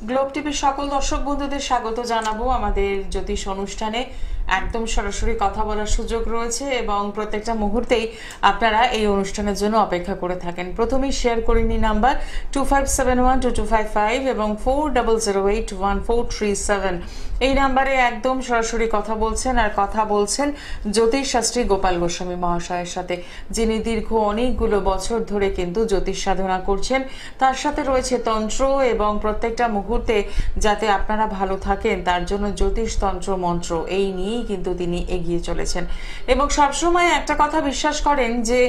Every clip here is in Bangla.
গ্লোব টিভির সকল দর্শক বন্ধুদের স্বাগত জানাবো আমাদের জ্যোতিষ অনুষ্ঠানে। একদম সরাসরি কথা বলার সুযোগ রয়েছে এবং প্রত্যেকটা মুহূর্তেই আপনারা এই অনুষ্ঠানের জন্য অপেক্ষা করে থাকেন। প্রথমেই শেয়ার করে নিই নাম্বার 25712255 এবং 40081437। এই নাম্বারে একদম সরাসরি কথা বলছেন আর কথা বলছেন জ্যোতিষ শাস্ত্রী গোপাল গোস্বামী মহাশয়ের সাথে, যিনি দীর্ঘ অনেকগুলো বছর ধরে কিন্তু জ্যোতিষ সাধনা করছেন। তার সাথে রয়েছে তন্ত্র এবং প্রত্যেকটা মুহূর্তে যাতে আপনারা ভালো থাকেন তার জন্য জ্যোতিষ তন্ত্র মন্ত্র এই নিয়েই কিন্তু তিনি এগিয়ে চলেছেন এবং সবসময় একটা কথা বিশ্বাস করেন যে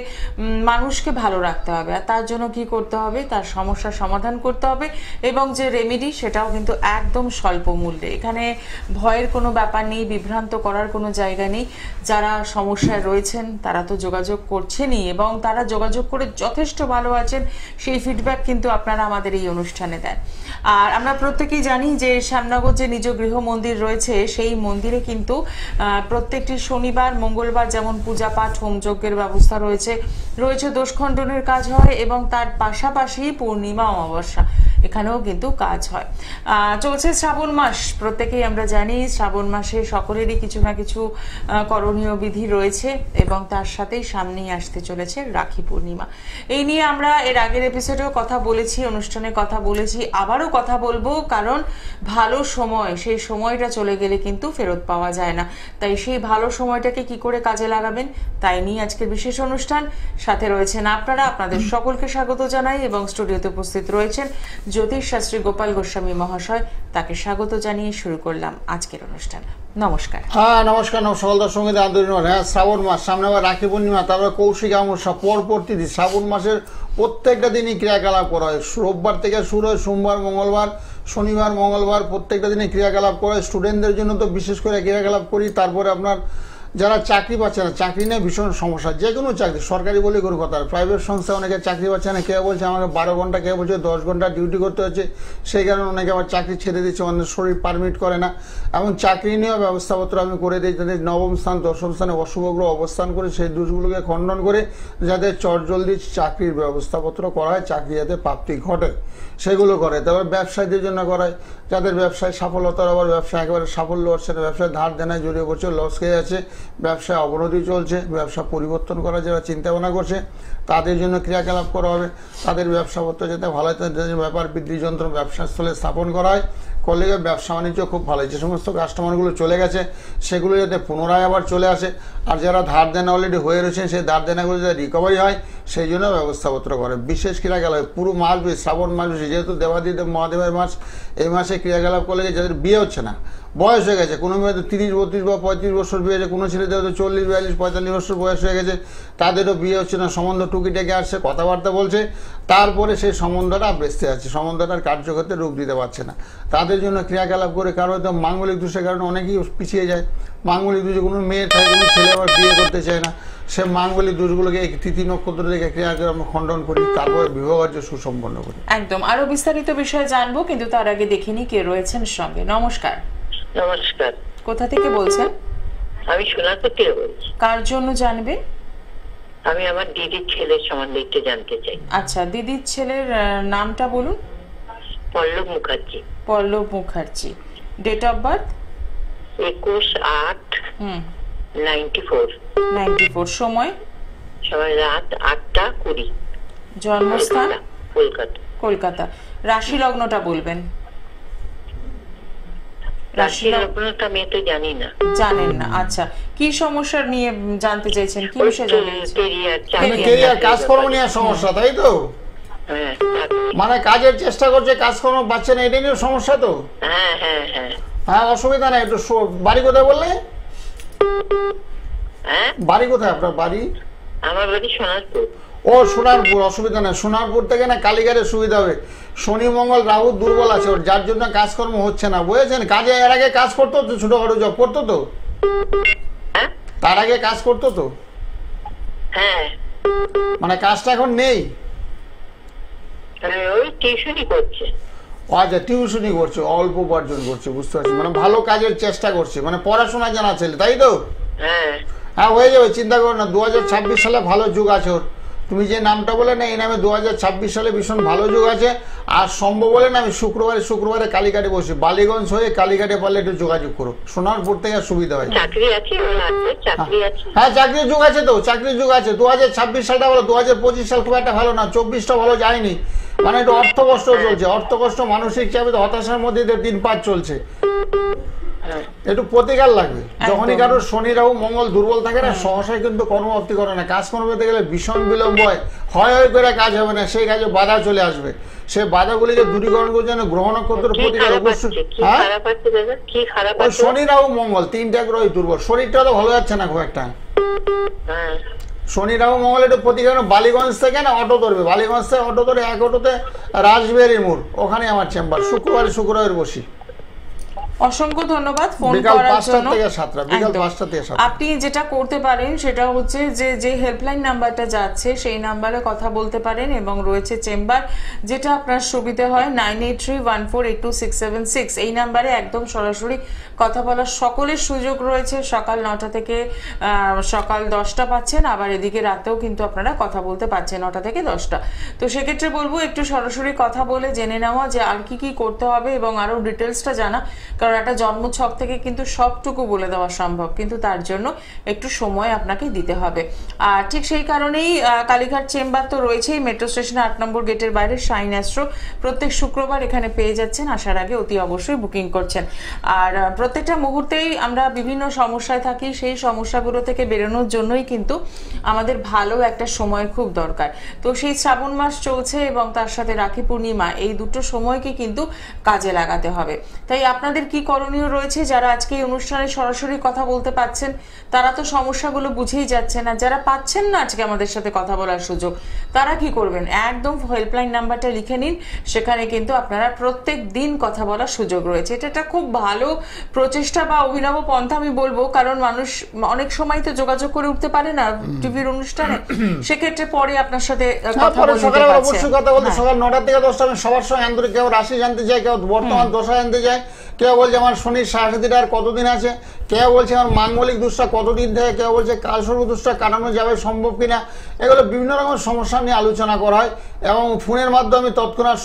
মানুষকে ভালো রাখতে হবে, আর তার জন্য কি করতে হবে, তার সমস্যার সমাধান করতে হবে এবং যে রেমেডি সেটাও কিন্তু একদম স্বল্প মূল্যে। এখানে ভয়ের কোনো ব্যাপার নেই, বিভ্রান্ত করার কোনো জায়গা নেই। যারা সমস্যায় রয়েছেন তারা তো যোগাযোগ করছেনই এবং তারা যোগাযোগ করে যথেষ্ট ভালো আছেন, সেই ফিডব্যাক কিন্তু আপনারা আমাদের এই অনুষ্ঠানে দেন। আর আমরা প্রত্যেকেই জানি যে শ্যামনগর যে নিজ গৃহ মন্দির রয়েছে সেই মন্দিরে কিন্তু প্রত্যেকটি শনিবার মঙ্গলবার যেমন পূজা পাঠ হোমযজ্ঞের ব্যবস্থা রয়েছে, দোষ খণ্ডনের কাজ হয় এবং তার পাশাপাশি পূর্ণিমা অমাবস্যা এখানেও কিন্তু কাজ হয়। চলছে শ্রাবণ মাস, প্রত্যেকেই আমরা জানি শ্রাবণ মাসে সকলেরই কিছু না কিছু করণীয় বিধি রয়েছে এবং তার সাথেই সামনেই আসতে চলেছে রাখি পূর্ণিমা। এই নিয়ে আমরা এর আগের এপিসোডেও কথা বলেছি, অনুষ্ঠানে কথা বলেছি, আবারও কথা বলবো, কারণ ভালো সময় সেই সময়টা চলে গেলে কিন্তু ফেরত পাওয়া যায় না। তাই সেই ভালো সময়টাকে কি করে কাজে লাগাবেন তাই নিয়ে আজকের বিশেষ অনুষ্ঠান। সাথে রয়েছেন আপনারা, আপনাদের সকলকে স্বাগত জানাই এবং স্টুডিওতে উপস্থিত রয়েছেন জ্যোতিষ শাস্ত্রী গোপাল গোস্বামী মহাশয়। তাকে স্বাগত জানিয়ে শুরু করলাম আজকের অনুষ্ঠান। নমস্কার। হ্যাঁ নমস্কার, সকল দর্শকদের আন্তরিক। হ্যাঁ, শ্রাবণ মাস সামনে, আবার রাখি পূর্ণিমা, তারপরে কৌশিক অমাবস্যা, পরপর তিথি। শ্রাবণ মাসের প্রত্যেকটা দিনই ক্রিয়াকলাপ করা হয়। রোববার থেকে শুরু হয়, সোমবার মঙ্গলবার শনিবার মঙ্গলবার প্রত্যেকটা দিনে ক্রিয়াকলাপ করা হয়। স্টুডেন্টদের জন্য তো বিশেষ করে ক্রিয়াকলাপ করি। তারপরে আপনার যারা চাকরি পাচ্ছে না, চাকরি নিয়ে ভীষণ সমস্যা, যে কোনো চাকরি, সরকারি বলে কোনো কথা, প্রাইভেট সংস্থা অনেকে চাকরি পাচ্ছে না। কেউ বলছে আমাকে 12 ঘন্টা, কেউ বলছে 10 ঘন্টা ডিউটি করতে হচ্ছে, সেই কারণে অনেকে আবার চাকরি ছেড়ে দিচ্ছে, অনেক শরীর পারমিট করে না। এবং চাকরি নিয়েও ব্যবস্থাপত্র আমি করে দিই, যাদের নবম স্থান দশম স্থানে অশুভ গ্রহ অবস্থান করে সেই দোষগুলোকে খণ্ডন করে যাদের চটজলদি চাকরির ব্যবস্থাপত্র করা হয়, চাকরি যাতে প্রাপ্তি ঘটে সেগুলো করে। তারপর ব্যবসায়ীদের জন্য করায়, যাদের ব্যবসায় সফলতার, আবার ব্যবসা একেবারে সাফল্য হচ্ছে না, ব্যবসায় ধার দেনায় জড়িয়ে পড়ছে, লস খেয়ে আছে, ব্যবসায় অবনতি চলছে, ব্যবসা পরিবর্তন করার যারা চিন্তা ভাবনা করছে তাদের জন্য ক্রিয়াকলাপ করা হবে। তাদের ব্যবসাপত্র যাতে ভালো হয়, তাদের ব্যাপার বৃদ্ধি যন্ত্র ব্যবসাস্থলে স্থাপন করা হয়, করলে ব্যবসা বাণিজ্য খুব ভালো হয়। যে সমস্ত কাস্টমারগুলো চলে গেছে সেগুলো যাতে পুনরায় আবার চলে আসে, আর যারা ধার দেনা অলরেডি হয়ে রয়েছেন সেই ধার দেনাগুলো যাতে রিকভারি হয় সেই জন্য ব্যবস্থাপত্র করে। বিশেষ ক্রিয়াকলাপ পুরো মাস, শ্রাবণ মাস, যেহেতু দেবাদিদেব মহাদেবের মাস, এই মাসে ক্রিয়াকলাপ করলে যাদের বিয়ে হচ্ছে না, বয়স হয়ে গেছে, কোনো মেয়ে 30, 32 বা 35 বছর বিয়ে হয়েছে, কোনো ছেলেদের হয়তো 40, 42, 45 বছর বয়স হয়ে গেছে, তাদেরও বিয়ে হচ্ছে না, সম্বন্ধ টুকিটাকে আসছে, কথাবার্তা বলছে, তারপরে সেই সম্বন্ধটা বেঁচতে আছে, সম্বন্ধটার কার্যক্ষেত্রে রূপ দিতে পারছে না, তাদের জন্য ক্রিয়াকলাপ করে। কারণ হয়তো মাঙ্গলিক দোষের কারণে অনেকেই পিছিয়ে যায়। মাঙ্গলিক দোষে কোনো মেয়ে থাকে, কোনো ছেলে আবার বিয়ে করতে চায় না, সে মাঙ্গলিক দোষগুলোকে তিথি নক্ষত্র থেকে ক্রিয়াকলাপ আমরা খণ্ডন করি, তারপরে বিবাহ কার্য সুসম্পন্ন করি। একদম, আরো বিস্তারিত বিষয়ে জানবো, কিন্তু তার আগে দেখিনি কে রয়েছেন সঙ্গে। নমস্কার। নমস্কার। কোথা থেকে বলছেন? আমি সোনারপুর থেকে বলছি। কার জন্য জানবে? আমি আমার দিদির ছেলের সম্বন্ধে একটু জানতে চাই। আচ্ছা, দিদির ছেলের নামটা বলুন। Pallab Mukherjee. Pallab Mukherjee. Date of birth? 21/8/94। সময়? সময় রাত 8টা 20। জন্মস্থান? কলকাতা। কলকাতা। রাশি লগ্নটা বলবেন। রাশি লগ্নটা আমি তো জানি না। জানেন না? আচ্ছা, কি সমস্যা নিয়ে জানতে চাইছেন, কি বিষয়ে জানতে চাইছেন? কেরিয়ার, কাজকর্ম নিয়ে সমস্যা, তাই তো? হ্যাঁ, মানে কাজের চেষ্টা করছে, কাজকর্ম পাচ্ছে না, এটা নিয়ে সমস্যা তো? হ্যাঁ হ্যাঁ হ্যাঁ হ্যাঁ, অসুবিধা নাই। একটু বাড়ি কোথায় বললে? হ্যাঁ, বাড়ি কোথায় আপনার? বাড়ি? আমার বাড়ি সোনারপুর। ও, সোনারপুর, অসুবিধা নেই। সোনারপুর থেকে না কালীঘাটের সুবিধা হবে। শনি মঙ্গল রাহু দুর্বল আছে ওর, যার জন্য কাজকর্ম হচ্ছে না, বুঝেছেন? কাজে এর আগে কাজ করতো তো, ছোটখাটো জব করতো তো, তার আগে কাজ করতো তো? হ্যাঁ, মানে কাজটা এখন নেই? ওই টিউশনই করছে। আচ্ছা, টিউশনই করছে, অল্প উপার্জন করছে, বুঝতে পারছি। মানে ভালো কাজের চেষ্টা করছে, মানে পড়াশোনা জানা ছেলে, তাই তো? হ্যাঁ হ্যাঁ, হয়ে যাবে, চিন্তা করো না। 2026 সালে ভালো যুগ আছে ওর, তুমি যে নামটা বলে না, এই নামে 2026 সালে ভীষণ ভালো যোগ আছে। আর সম্ভব বলে না, আমি শুক্রবারে কালীঘাটে বসি, বালিগঞ্জ হয়ে কালীঘাটে পারলে একটু যোগাযোগ করো, সোনারপুর থেকে সুবিধা হয়। চাকরি আছে ওর হাতে? চাকরি আছে? হ্যাঁ, চাকরির যোগ আছে তো, চাকরির যোগ আছে। 2026 সালটা ভালো, 2025 সাল খুব একটা ভালো না, 24টা ভালো যায়নি, মানে একটু অর্থকষ্ট চলছে, অর্থকষ্ট, মানসিক চাপে হতাশার মধ্যে দিয়ে দিন পার চলছে, একটু প্রতিকার লাগবে। যখনই কারোর শনি রাহু মঙ্গল দুর্বল থাকে না, সহসায় কিন্তু কর্মপ্রাপ্তি করে না, কাজকর্ম পেতে গেলে ভীষণ বিলম্ব হয়, হয় করে কাজ হবে না, সেই কাজে বাধা চলে আসবে। সেই বাধাগুলিকে দূরীকরণ করার জন্য গ্রহ নক্ষত্র প্রতিকার অবশ্যই। হ্যাঁ, ওই শনি রাহু মঙ্গল 3টা গ্রহই দুর্বল, শরীরটা তো ভালো যাচ্ছে না খুব একটা। শনি রাহু মঙ্গল একটু প্রতিকার, বালিগঞ্জ থেকে না অটো ধরবে, বালিগঞ্জ থেকে অটো ধরে এক অটোতে রাসবিহারী মোড়, ওখানে আমার চেম্বার, শুক্রবারে বসি। অসংখ্য ধন্যবাদ ফোন বিকাল করার 5টা জন্য। থেকে 7টা, বিকাল একদম। 5টা থেকে 7টা। আপনি যেটা করতে পারেন সেটা হচ্ছে যে হেল্পলাইন নাম্বারটা যাচ্ছে সেই নাম্বারে কথা বলতে পারেন, এবং রয়েছে চেম্বার, যেটা আপনার সুবিধা হয় 9831482676, এই নাম্বারে একদম সরাসরি কথা বলার সকলের সুযোগ রয়েছে। সকাল 9টা থেকে সকাল 10টা পাচ্ছেন, আবার এদিকে রাতেও কিন্তু আপনারা কথা বলতে পারছেন 9টা থেকে 10টা। তো সেক্ষেত্রে বলবো একটু সরাসরি কথা বলে জেনে নেওয়া যে আর কি কি করতে হবে এবং আরো ডিটেলসটা জানা, কারণ একটা জন্মছক থেকে কিন্তু সবটুকু বলে দেওয়া সম্ভব, কিন্তু তার জন্য একটু সময় আপনাকে দিতে হবে। আর ঠিক সেই কারণেই কালীঘাট চেম্বার তো রয়েছেই, মেট্রো স্টেশনে 8 নম্বর গেটের বাইরে শাইন অ্যাস্ট্রো, প্রত্যেক শুক্রবার এখানে পেয়ে যাচ্ছেন, আসার আগে অতি অবশ্যই বুকিং করছেন। আর প্রত্যেকটা মুহূর্তেই আমরা বিভিন্ন সমস্যায় থাকি, সেই সমস্যাগুলো থেকে বেরোনোর জন্যই কিন্তু আমাদের ভালো একটা সময় খুব দরকার। তো সেই শ্রাবণ মাস চলছে এবং তার সাথে রাখি পূর্ণিমা, এই দুটো সময়কে কিন্তু কাজে লাগাতে হবে। তাই আপনাদের কি করণীয় রয়েছে? যারা আজকে এই অনুষ্ঠানে সরাসরি কথা বলতে পাচ্ছেন তারা তো সমস্যাগুলো বুঝেই যাচ্ছেন, আর যারা পাচ্ছেন না আজকে আমাদের সাথে কথা বলার সুযোগ, তারা কি করবেন? একদম হেল্পলাইন নাম্বারটা লিখে নিন, সেখানে কিন্তু আপনারা প্রত্যেক দিন কথা বলার সুযোগ রয়েছে। এটা একটা খুব ভালো প্রচেষ্টা বা অভিনব পন্থা আমি বলবো, কারণ মানুষ অনেক সময় তো যোগাযোগ করে উঠতে পারে না টিভির অনুষ্ঠানে, সেক্ষেত্রে পরে আপনার সাথে কথা বলতে সকালে পারছে। অবশ্যই কথা বলতে, সকাল 9টা থেকে 10টা আমি সবার সঙ্গে আন্তরিক, কেউ রাশি জানতে চায়, কেউ বর্তমান দশা জানতে চায়, কেউ বলছে আমার শনির সাড়ে আর কতদিন আছে, কেউ বলছে আমার মাঙ্গলিক দোষটা কতদিন থেকে, কেউ বলছে কালসর্প দোষটা কাটানো যাবে সম্ভব কিনা, এগুলো বিভিন্ন রকম সমস্যা নিয়ে আলোচনা করা হয় এবং ফোনের মাধ্যমে তৎক্ষণাৎ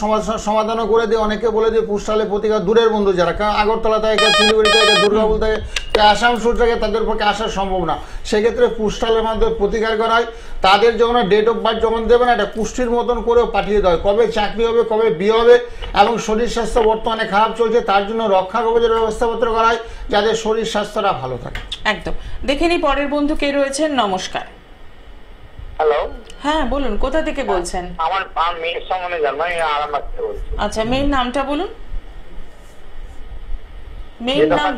সমাধানও করে দিয়ে, অনেকে বলে দিয়ে পুষ্টালে প্রতিকার, দূরের বন্ধু যারা, কেউ আগরতলা থেকে, কেউ শিলিগুড়ি থেকে, কেউ দুর্গাপুর থেকে, কেউ আসানসোল থেকে, তাদের পক্ষে আসা সম্ভব না, সেক্ষেত্রে পুষ্টালের মাধ্যমে প্রতিকার করা হয়। তাদের যখন ডেট অফ বার্থ যখন দেবে না, একটা কুষ্ঠির মতন করেও পাঠিয়ে দেওয়া হয়, কবে চাকরি হবে, কবে বিয়ে হবে, এবং শরীর স্বাস্থ্য বর্তমানে খারাপ চলছে, তার জন্য রক্ষা কবচের ব্যবস্থাপত্র করা হয়, যাদের শরীর স্বাস্থ্যটা ভালো থাকে। একদম। দেখে নি পরের বন্ধু কে রয়েছেন। নমস্কার। হ্যালো, হ্যাঁ বলুন, কোথা থেকে বলছেন? আমার মেয়ের সম্বন্ধে জানবো, আমি আরামবাগ থেকে বলছি। আচ্ছা, মেয়ের নামটা বলুন। মেয়ের নাম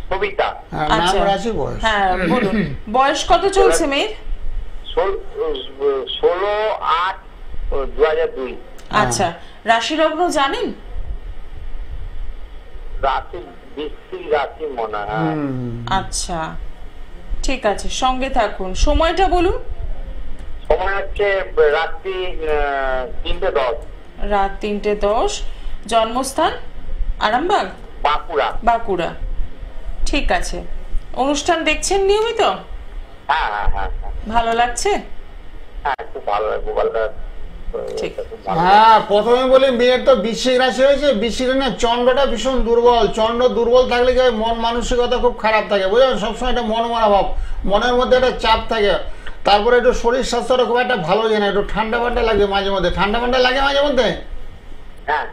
সবিতা। হ্যাঁ, নাম, আচ্ছা। রাশি, বয়স। হ্যাঁ বলুন, বয়স কত চলছে মেয়ের? 16/8/2002। আচ্ছা, রাশি লগ্ন জানেন? রাশি বৃশ্চিক রাশি মনে হয়। আচ্ছা ঠিক আছে, সঙ্গে থাকুন। সময়টা বলুন। সময় হচ্ছে রাত্রি 3:10। রাত 3:10। জন্মস্থান? আরামবাগ, বাঁকুড়া। বাঁকুড়া। ঠিক আছে। অনুষ্ঠান দেখছেন নিয়মিত? হ্যাঁ হ্যাঁ হ্যাঁ হ্যাঁ ভালো লাগছে? হ্যাঁ, খুব ভালো লাগে মোবাইলটা। ঠিক। হ্যাঁ, প্রথমে বলি মেয়ের তো বৃশ্চিক রাশি হয়েছে, বৃশ্চিক না, চন্দ্রটা ভীষণ দুর্বল, চন্দ্র দুর্বল থাকলে কি হয়, মন মানসিকতা খুব খারাপ থাকে, বুঝলেন, সবসময় একটা মন মারা ভাব, মনের মধ্যে একটা চাপ থাকে, তারপরে একটু শরীর স্বাস্থ্যটা খুব একটা ভালো যায় না, একটু ঠান্ডা ফান্ডা লাগে মাঝে মধ্যে, ঠান্ডা ফান্ডা লাগে মাঝে মধ্যে। হ্যাঁ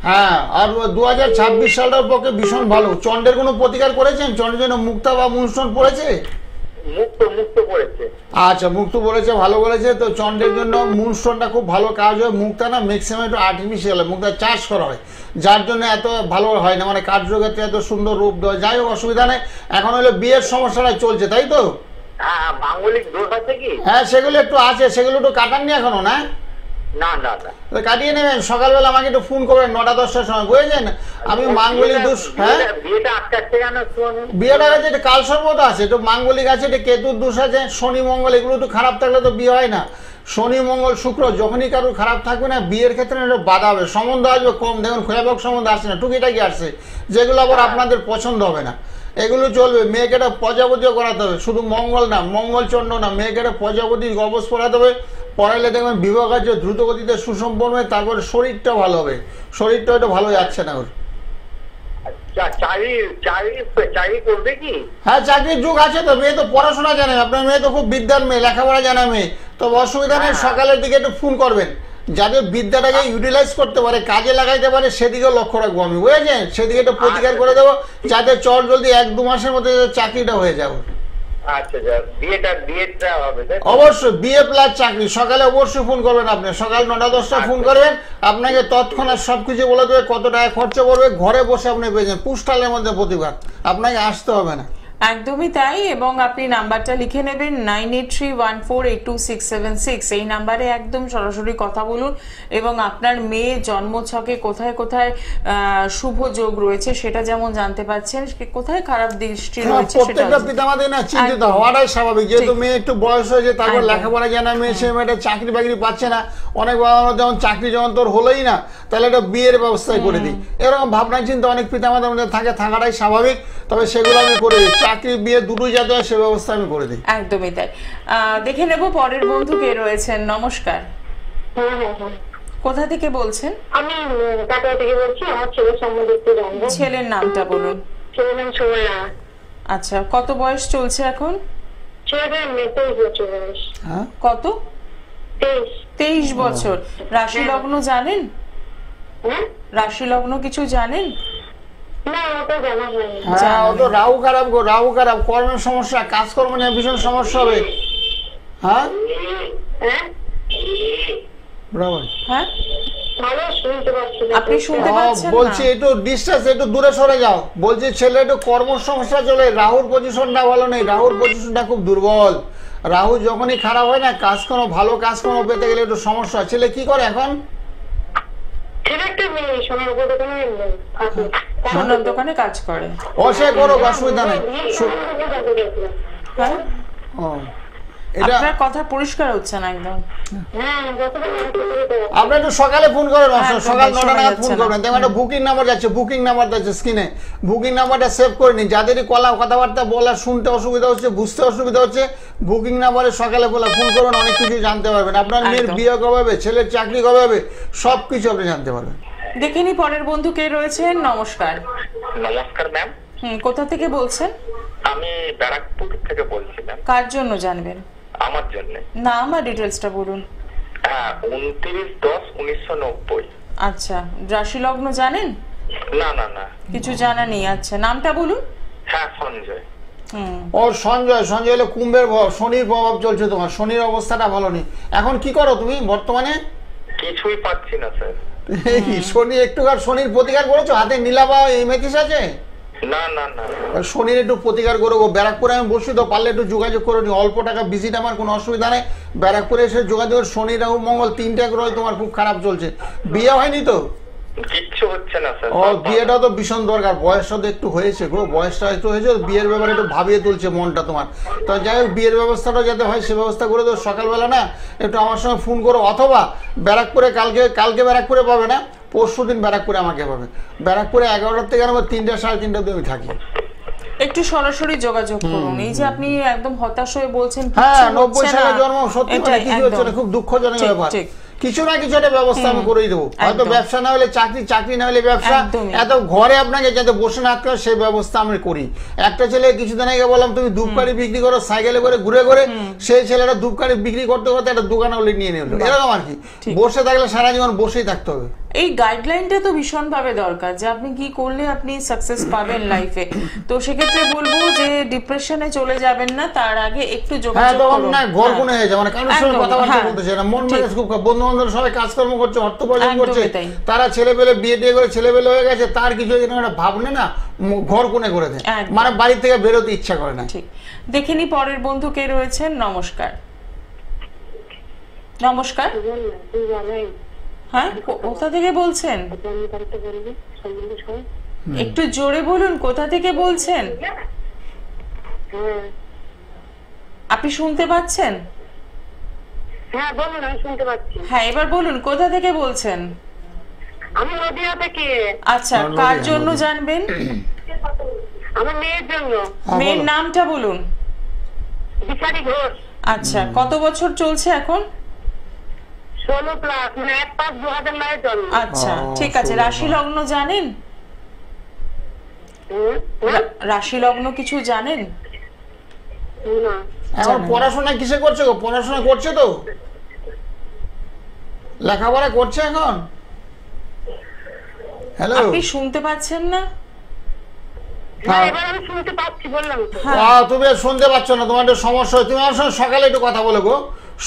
হ্যাঁ, আর 2026 সালটার পক্ষে ভীষণ ভালো। চন্দ্রের কোনো প্রতিকার করেছেন? চন্দ্রের জন্য মুক্তা বা মুনস্টোন পড়েছে? মুক্ত পড়েছে। আচ্ছা, মুক্ত বলেছে, ভালো বলেছে। তো চন্দ্রের জন্য মুনস্টোনটা খুব ভালো কাজ হয়। মুক্তা না ম্যাক্সিমাম একটু আর্টিফিশিয়াল, মুক্তা চাষ করা হয়, যার জন্য এত ভালো হয় না, মানে কার্যক্ষেত্রে এত সুন্দর রূপ দেওয়া। যাই হোক, অসুবিধা নেই। এখন হলো বিয়ের সমস্যাটা চলছে, তাই তো? হ্যাঁ, মাঙ্গলিক দোষ আছে কি? হ্যাঁ, সেগুলো একটু আছে, সেগুলো একটু কাটাননি এখনো, না? না না না, কাটিয়ে নেবেন। সকালবেলা আমাকে একটু ফোন করবেন 9টা-10টার সময়, বুঝেছেন? আমি মাঙ্গলিক দোষ, হ্যাঁ, বিয়েটা আটকাচ্ছে কেন? বিয়েটা আছে, এটা কালসর্প আছে, একটু মাঙ্গলিক আছে, এটা কেতুর দোষ আছে, শনি মঙ্গল এগুলো একটু খারাপ থাকলে তো বিয়ে হয় না। শনি মঙ্গল শুক্র যখনই কারোর খারাপ থাকবে না, বিয়ের ক্ষেত্রে একটু বাধা হবে, সম্বন্ধ আসবে কম, দেখুন ক্ষয়ভোগ সম্বন্ধ আসছে না, টুকিটাকি আসছে, যেগুলো আবার আপনাদের পছন্দ হবে না, এগুলো চলবে। মেয়েকে একটা প্রজাপতিও করাতে হবে, শুধু মঙ্গল না, মঙ্গল চন্ড না, মেয়েকে একটা প্রজাপতি গবস পড়াতে হবে, পড়াইলে দেখবেন বিবাহ কার্য দ্রুত গতিতে সুসম্পন্ন হবে, তারপরে শরীরটা ভালো হবে, শরীরটা একটু ভালো যাচ্ছে না ওর। চাকরি করবে কি? হ্যাঁ, চাকরির যুগ আছে তো, মেয়ে তো পড়াশোনা জানে, আপনার মেয়ে তো খুব বিদ্যার মেয়ে, লেখাপড়া জানা মেয়ে, তো অসুবিধা নেই, সকালের দিকে একটু ফোন করবেন, যাদের বিদ্যাটাকে ইউটিলাইজ করতে পারে, কাজে লাগাইতে পারে, সেদিকেও লক্ষ্য রাখবো আমি, বুঝেছেন, সেদিকে একটু প্রতিকার করে দেবো, যাতে চট জলদি 1-2 মাসের মধ্যে চাকরিটা হয়ে যাবে। আচ্ছা, বিয়েটা হবে অবশ্যই বিয়ে প্লাস চাকরি, সকালে অবশ্যই ফোন করবেন, আপনি সকাল 9টা-10টা ফোন করবেন, আপনাকে তৎক্ষণাৎ সবকিছু বলে দেবে, কত টাকা খরচা পড়বে, ঘরে বসে আপনি পেয়েছেন পুষ্টালের মধ্যে প্রতিবার, আপনাকে আসতে হবে না। একদমই তাই। এবং আপনি নাম্বারটা লিখে নেবেন 9831482676, এই নাম্বারে একদম সরাসরি কথা বলুন, এবং আপনার মেয়ে জন্মছকে কোথায় কোথায় শুভ যোগ রয়েছে সেটা যেমন জানতে পারছেন, কোথায় খারাপ দৃষ্টি রয়েছে সেটা প্রত্যেকটা পিতামাতা না চিন্তিত হওয়াটাই স্বাভাবিক, যেহেতু মেয়ে একটু বয়স হয়েছে, তারপর লেখাপড়া জানা মেয়ে, সে মেয়েটা চাকরি বাকরি পাচ্ছে না, অনেক বাবা মা যেমন চাকরি যখন তোর হলোই না, তাহলে একটা বিয়ের ব্যবস্থাই করে দিই, এরকম ভাবনা চিন্তা অনেক পিতামাতার মধ্যে থাকাটাই স্বাভাবিক, তবে সেগুলো আমি করে দিই, চাকরি বিয়ে দুটোই যাতে হয় সে ব্যবস্থা আমি করে দিই। একদমই তাই। দেখে নেব পরের বন্ধু কে রয়েছেন। নমস্কার, কোথা থেকে বলছেন? আমি কাটোয়া থেকে বলছি, আমার ছেলের সম্বন্ধে একটু জানবো। ছেলের নামটা বলুন। ছেলের নাম সোমনা। আচ্ছা, কত বয়স চলছে এখন? ছেলেটার 23 বছর বয়স। হ্যাঁ, কত? 23 বছর। রাশি লগ্ন জানেন? হ্যাঁ, রাশি লগ্ন কিছু জানেন? না ওটা জানা হয়নি। হ্যাঁ, ও তো রাহু খারাপ গো, রাহু খারাপ, কর্মের সমস্যা, কাজকর্ম নিয়ে ভীষণ সমস্যা হবে। হ্যাঁ, হ্যাঁ, বরাবর। হ্যাঁ, ভালো শুনতে পাচ্ছি না। আপনি শুনতে পাচ্ছেন না? বলছি একটু ডিস্টেন্স, একটু দূরে সরে যাও, বলছি ছেলে একটু কর্ম সমস্যা চলে, রাহুর পজিশনটা ভালো নেই, রাহুর পজিশনটা খুব দুর্বল, রাহু যখনই খারাপ হয় না, কাজকর্ম ভালো কাজকর্ম পেতে গেলে একটু সমস্যা। ছেলে কি করে এখন? ছেলে একটা মেয়ে সোনার উপর দোকানে আছে। সোনার দোকানে কাজ করে। অসে করো, অসুবিধা নেই। হ্যাঁ, ও, এটা আপনার কথা পরিষ্কার হচ্ছে না একদম। হ্যাঁ, আপনি একটু সকালে ফোন করেন, হ্যাঁ, সকাল শোনা 9টা নাগাদ যাচ্ছে ফোন না। করবেন, দেখবেন একটা বুকিং নাম্বার যাচ্ছে, বুকিং নাম্বার যাচ্ছে স্ক্রিনে, বুকিং নাম্বারটা সেভ করে নিন, যাদেরই কথাবার্তা বলা শুনতে অসুবিধা হচ্ছে, বুঝতে অসুবিধা হচ্ছে, বুকিং নাম্বারে সকালে বলে ফোন করবেন, অনেক কিছু জানতে পারবেন, আপনার মেয়ের একদম। বিয়ে কবে হবে, ছেলের চাকরি কবে হবে, সবকিছু আপনি জানতে পারবেন। দেখে নি পরের বন্ধু কে রয়েছেন। নমস্কার। নমস্কার ম্যাম, কোথা থেকে বলছেন? আমি ব্যারাকপুর থেকে বলছিলাম। কার জন্য জানবেন? আমার জন্য। নাম আর ডিটেলসটা বলুন। হ্যাঁ, 29/10/1990। আচ্ছা, রাশি লগ্ন জানেন? না না না। কিছু জানা নেই। আচ্ছা, নামটা বলুন। হ্যাঁ, সঞ্জয়। ওর সঞ্জয় হলো কুম্ভের প্রভাব, শনির প্রভাব চলছে তোমার, শনির অবস্থাটা ভালো নেই। এখন কি করো তুমি বর্তমানে? কিছুই পাচ্ছি না স্যার। শনি একটুখানি শনির প্রতিকার করেছো? হাতে নীলাবা এই মেথিস আছে? না না না। শনির একটু প্রতিকার করবো, ব্যারাকপুরে আমি বসি তো, পারলে একটু যোগাযোগ করে নি, অল্প টাকা ভিজিট, আমার কোনো অসুবিধা নেই, ব্যারাকপুরে এসে যোগাযোগ। শনি রাহু মঙ্গল 3টে গ্রহ তোমার খুব খারাপ চলছে, বিয়ে হয়নি তো? কিচ্ছু হচ্ছে না স্যার। ও, বিয়েটা তো ভীষণ দরকার, বয়সটা তো একটু হয়েছে গো, বয়সটা একটু হয়েছে, বিয়ের ব্যাপারে একটু ভাবিয়ে তুলছে মনটা তোমার। তো যাই হোক, বিয়ের ব্যবস্থাটা যাতে হয় সে ব্যবস্থা করে দাও, সকালবেলা না একটু আমার সঙ্গে ফোন করো, অথবা ব্যারাকপুরে কালকে ব্যারাকপুরে পাবে না, পরশুদিন ব্যারাকপুরে আমাকে পাবে, ব্যারাকপুরে 11টার থেকে আমার 3টা 3:30 অবধি আমি থাকি। একটু সরাসরি যোগাযোগ করুন। এই যে আপনি একদম হতাশ হয়ে বলছেন, হ্যাঁ, 90 সালে জন্ম, সত্যি করে কিছু হচ্ছে না, খুব দুঃখজনক ব্যাপার। কিছু না কিছু একটা ব্যবস্থা আমি করেই দেবো, হয়তো ব্যবসা না হলে চাকরি, চাকরি না হলে ব্যবসা, এত ঘরে আপনাকে যাতে বসে না থাকতে হয় সেই ব্যবস্থা আমি করি। একটা ছেলে কিছুদিন আগে বললাম তুমি ধূপকাঠি বিক্রি করো, সাইকেলে করে ঘুরে ঘুরে, সেই ছেলেটা ধূপকাঠি বিক্রি করতে করতে একটা দোকান হলে নিয়ে নিল, এরকম আর কি। বসে থাকলে সারা জীবন বসেই থাকতে হবে। এই গাইডলাইনটা তো ভীষণ ভাবে দরকার, যে আপনি কি করলে আপনি সাকসেস পাবেন লাইফে। তো সেক্ষেত্রে বলবো যে ডিপ্রেশনে চলে যাবেন না, তার আগে একটু যোগাযোগ করুন। না, ঘর কোনে হয়ে যায়, মানে কারোর সঙ্গে কথাবার্তা বলতে চাই না, মন মেজাজ খুব খারাপ, বন্ধু বান্ধব সবাই কাজকর্ম করছে, অর্থ উপার্জন করছে, তারা ছেলে পেলে বিয়ে টিয়ে করে ছেলে পেলে হয়ে গেছে, তার কিছু একটা ভাবনে না ঘর কোনে করে দেয়, মানে বাড়ি থেকে বেরোতে ইচ্ছা করে না। ঠিক, দেখে নি পরের বন্ধু কে রয়েছেন। নমস্কার। নমস্কার। হ্যাঁ, কোথা থেকে বলছেন? একটু জোরে বলুন, কোথা থেকে বলছেন? আপনি শুনতে পাচ্ছেন? হ্যাঁ বলুন, আমি শুনতে পাচ্ছি। হ্যাঁ এবার বলুন কোথা থেকে বলছেন? আমি নদিয়া থেকে। আচ্ছা নদিয়া, কার জন্য নদিয়া। জানবেন? আমার মেয়ের জন্য। হ্যাঁ, মেয়ের বলো। নামটা বলুন। বিচারি ঘোষ। আচ্ছা কত বছর চলছে এখন? 16+, মানে 1/5/2009 জন্ম। আচ্ছা ও, ঠিক আছে, 16 রাশি লগ্ন জানেন? না, রাশি লগ্ন কিছু জানেন? না। এখন পড়াশোনা কিসে করছে গো? পড়াশোনা করছে তো? লেখাপড়া করছে এখন? হ্যালো। আপনি শুনতে পাচ্ছেন না? না, এবার আমি শুনতে পাচ্ছি, বললাম তো। হ্যাঁ। তুমি আর শুনতে পাচ্ছ না, তোমার একটু সমস্যা হয়। তুমি আমার সঙ্গে সকালে একটু কথা বলো গো।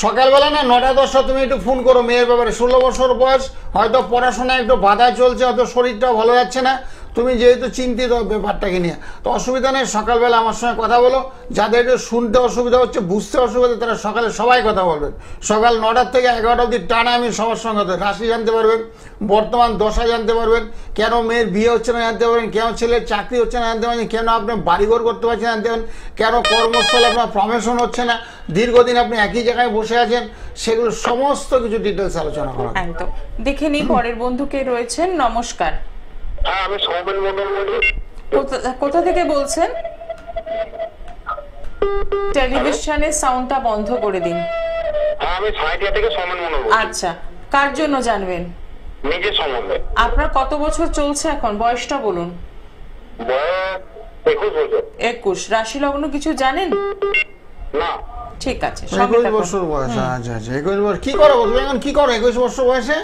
সকালবেলা না 9টা-10টা তুমি একটু ফোন করো মেয়ের ব্যাপারে। 16 বছর বয়স, হয়তো পড়াশোনায় একটু বাধা চলছে, হয়তো শরীরটাও ভালো যাচ্ছে না। তুমি যেহেতু চিন্তিত ব্যাপারটাকে নিয়ে, তো অসুবিধা নেই, সকালবেলা আমার সঙ্গে কথা বলো। যাদের একটু শুনতে অসুবিধা হচ্ছে, বুঝতে অসুবিধা, তারা সকালে সবাই কথা বলবেন। সকাল 9টা থেকে 11টা অবধি টানা আমি সবার সঙ্গে কথা, রাশি জানতে পারবেন, বর্তমান দশা জানতে পারবেন, কেন মেয়ের বিয়ে হচ্ছে না জানতে পারবেন, কেন ছেলের চাকরি হচ্ছে না জানতে পারবেন, কেন আপনি বাড়িঘর করতে পারছেন জানতে পারবেন, কেন কর্মস্থলে আপনার প্রমোশন হচ্ছে না, দীর্ঘদিন আপনি একই জায়গায় বসে আছেন, সেগুলো সমস্ত কিছু ডিটেলস আলোচনা করা হবে। একদম। দেখে নিই পরের বন্ধু কে রয়েছেন। নমস্কার। হ্যাঁ আমি সৌমেন মন্ডল বলি। কোথা থেকে বলছেন? টেলিভিশনের সাউন্ডটা বন্ধ করে দিন। হ্যাঁ আমি সাইডিয়া থেকে সৌমেন মন্ডল বলছি। আচ্ছা কার জন্য জানবেন? নিজের সম্বন্ধে। আপনার কত বছর চলছে এখন? বয়সটা বলুন। বয়স 21 বছর। 21। রাশি লগ্ন কিছু জানেন? না। ঠিক আছে, সঙ্গে 21 থাকুন। বছর বয়স, আচ্ছা আচ্ছা 21 বছর। কি করো তুমি এখন, কি করো 21 বছর বয়সে?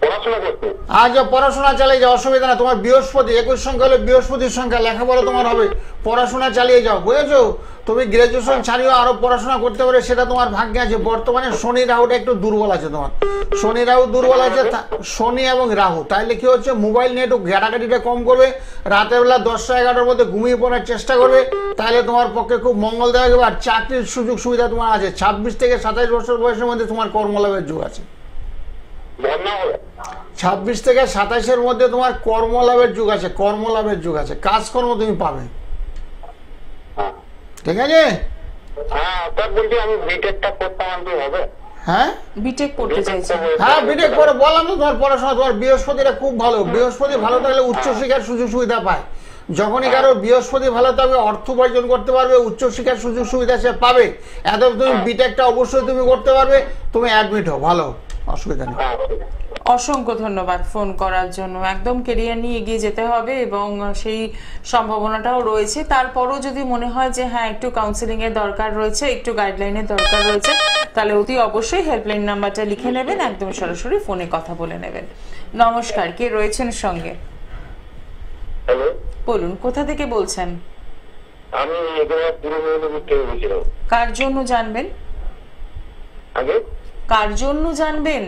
পড়াশোনা করতে। আজ পড়াশোনা চালিয়ে যাও, অসুবিধা না। তোমার বৃহস্পতি 21 সংখ্যা হলে বৃহস্পতির সংখ্যা, লেখাপড়া তোমার হবে, পড়াশোনা চালিয়ে যাও, বুঝেছো? তুমি গ্রাজুয়েশন ছাড়িও আরো পড়াশোনা করতে পারে, সেটা তোমার ভাগ্যে আছে। বর্তমানে শনি রাহুটা একটু দুর্বল আছে তোমার, শনি রাহু দুর্বল আছে। শনি এবং রাহু তাইলে কি হচ্ছে, মোবাইল নিয়ে একটু ঘাটাঘাটিটা কম করবে, রাতের বেলা 10টা-11টার মধ্যে ঘুমিয়ে পড়ার চেষ্টা করবে, তাহলে তোমার পক্ষে খুব মঙ্গলদায়ক হবে। আর চাকরির সুযোগ সুবিধা তোমার আছে। 26 থেকে 27 বছর বয়সের মধ্যে তোমার কর্মলাভের যোগ আছে। বন্যা হবে। 26 থেকে 27-এর মধ্যে তোমার কর্মলাভের যুগ আছে, কর্মলাভের যুগ আছে, কাজকর্ম তুমি পাবে, হ্যাঁ। ঠিক আছে? হ্যাঁ তার বলছি আমি বিটেকটা করতাম, আমি হবে? হ্যাঁ বিটেক করতে চাইছেন? হ্যাঁ বিটেক করে, বললাম তো তোমার পড়াশোনা, তোমার বৃহস্পতিটা খুব ভালো। বৃহস্পতি ভালো থাকলে উচ্চশিক্ষার সুযোগ সুবিধা পায়। যখনই কারো বৃহস্পতি ভালো থাকবে, অর্থ উপার্জন করতে পারবে, উচ্চশিক্ষার সুযোগ সুবিধা সে পাবে। এত তুমি বিটেকটা অবশ্যই তুমি করতে পারবে, তুমি অ্যাডমিট হও, ভালো, অসুবিধা নেই। হ্যাঁ। অসংখ্য ধন্যবাদ ফোন করার জন্য। একদম কেরিয়ার নিয়ে এগিয়ে যেতে হবে এবং সেই সম্ভাবনাটাও রয়েছে। তারপরও যদি মনে হয় যে হ্যাঁ একটু কাউন্সিলিং এর দরকার রয়েছে, একটু গাইডলাইনের দরকার রয়েছে, তাহলে অতি অবশ্যই হেল্পলাইন নাম্বারটা লিখে নেবেন, একদম সরাসরি ফোনে কথা বলে নেবেন। নমস্কার, কে রয়েছেন সঙ্গে? হ্যালো, বলুন কোথা থেকে বলছেন? আমি এগুলো পুরো মেদিনীপুর থেকে বলছিলাম। কার জন্য জানবেন? আগে কার জন্য জানবেন?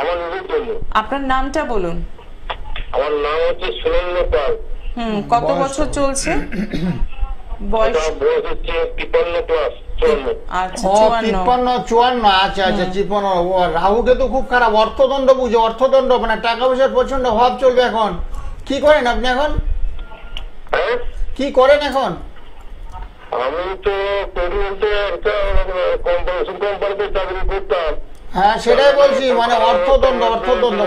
আমার নিজের জন্য। আপনার নামটা বলুন। আমার নাম হচ্ছে সুরেন্দ্র পাল। কত বয়স বছর কত? চলছে? বয়স? আমার বয়স হচ্ছে 53+, 54। আচ্ছা, ও 54। 53-54, আচ্ছা আচ্ছা 53। ও রাহুকে তো খুব খারাপ, অর্থদণ্ড বুঝে, অর্থদণ্ড, মানে টাকা পয়সার প্রচন্ড অভাব চলবে এখন। কি করেন আপনি এখন, হ্যাঁ কি করেন এখন? আমি তো করি বলতে একটা কোম্পানিতে চাকরি করতাম। হ্যাঁ সেটাই বলছি, মানে অর্থদণ্ড, অর্থদণ্ড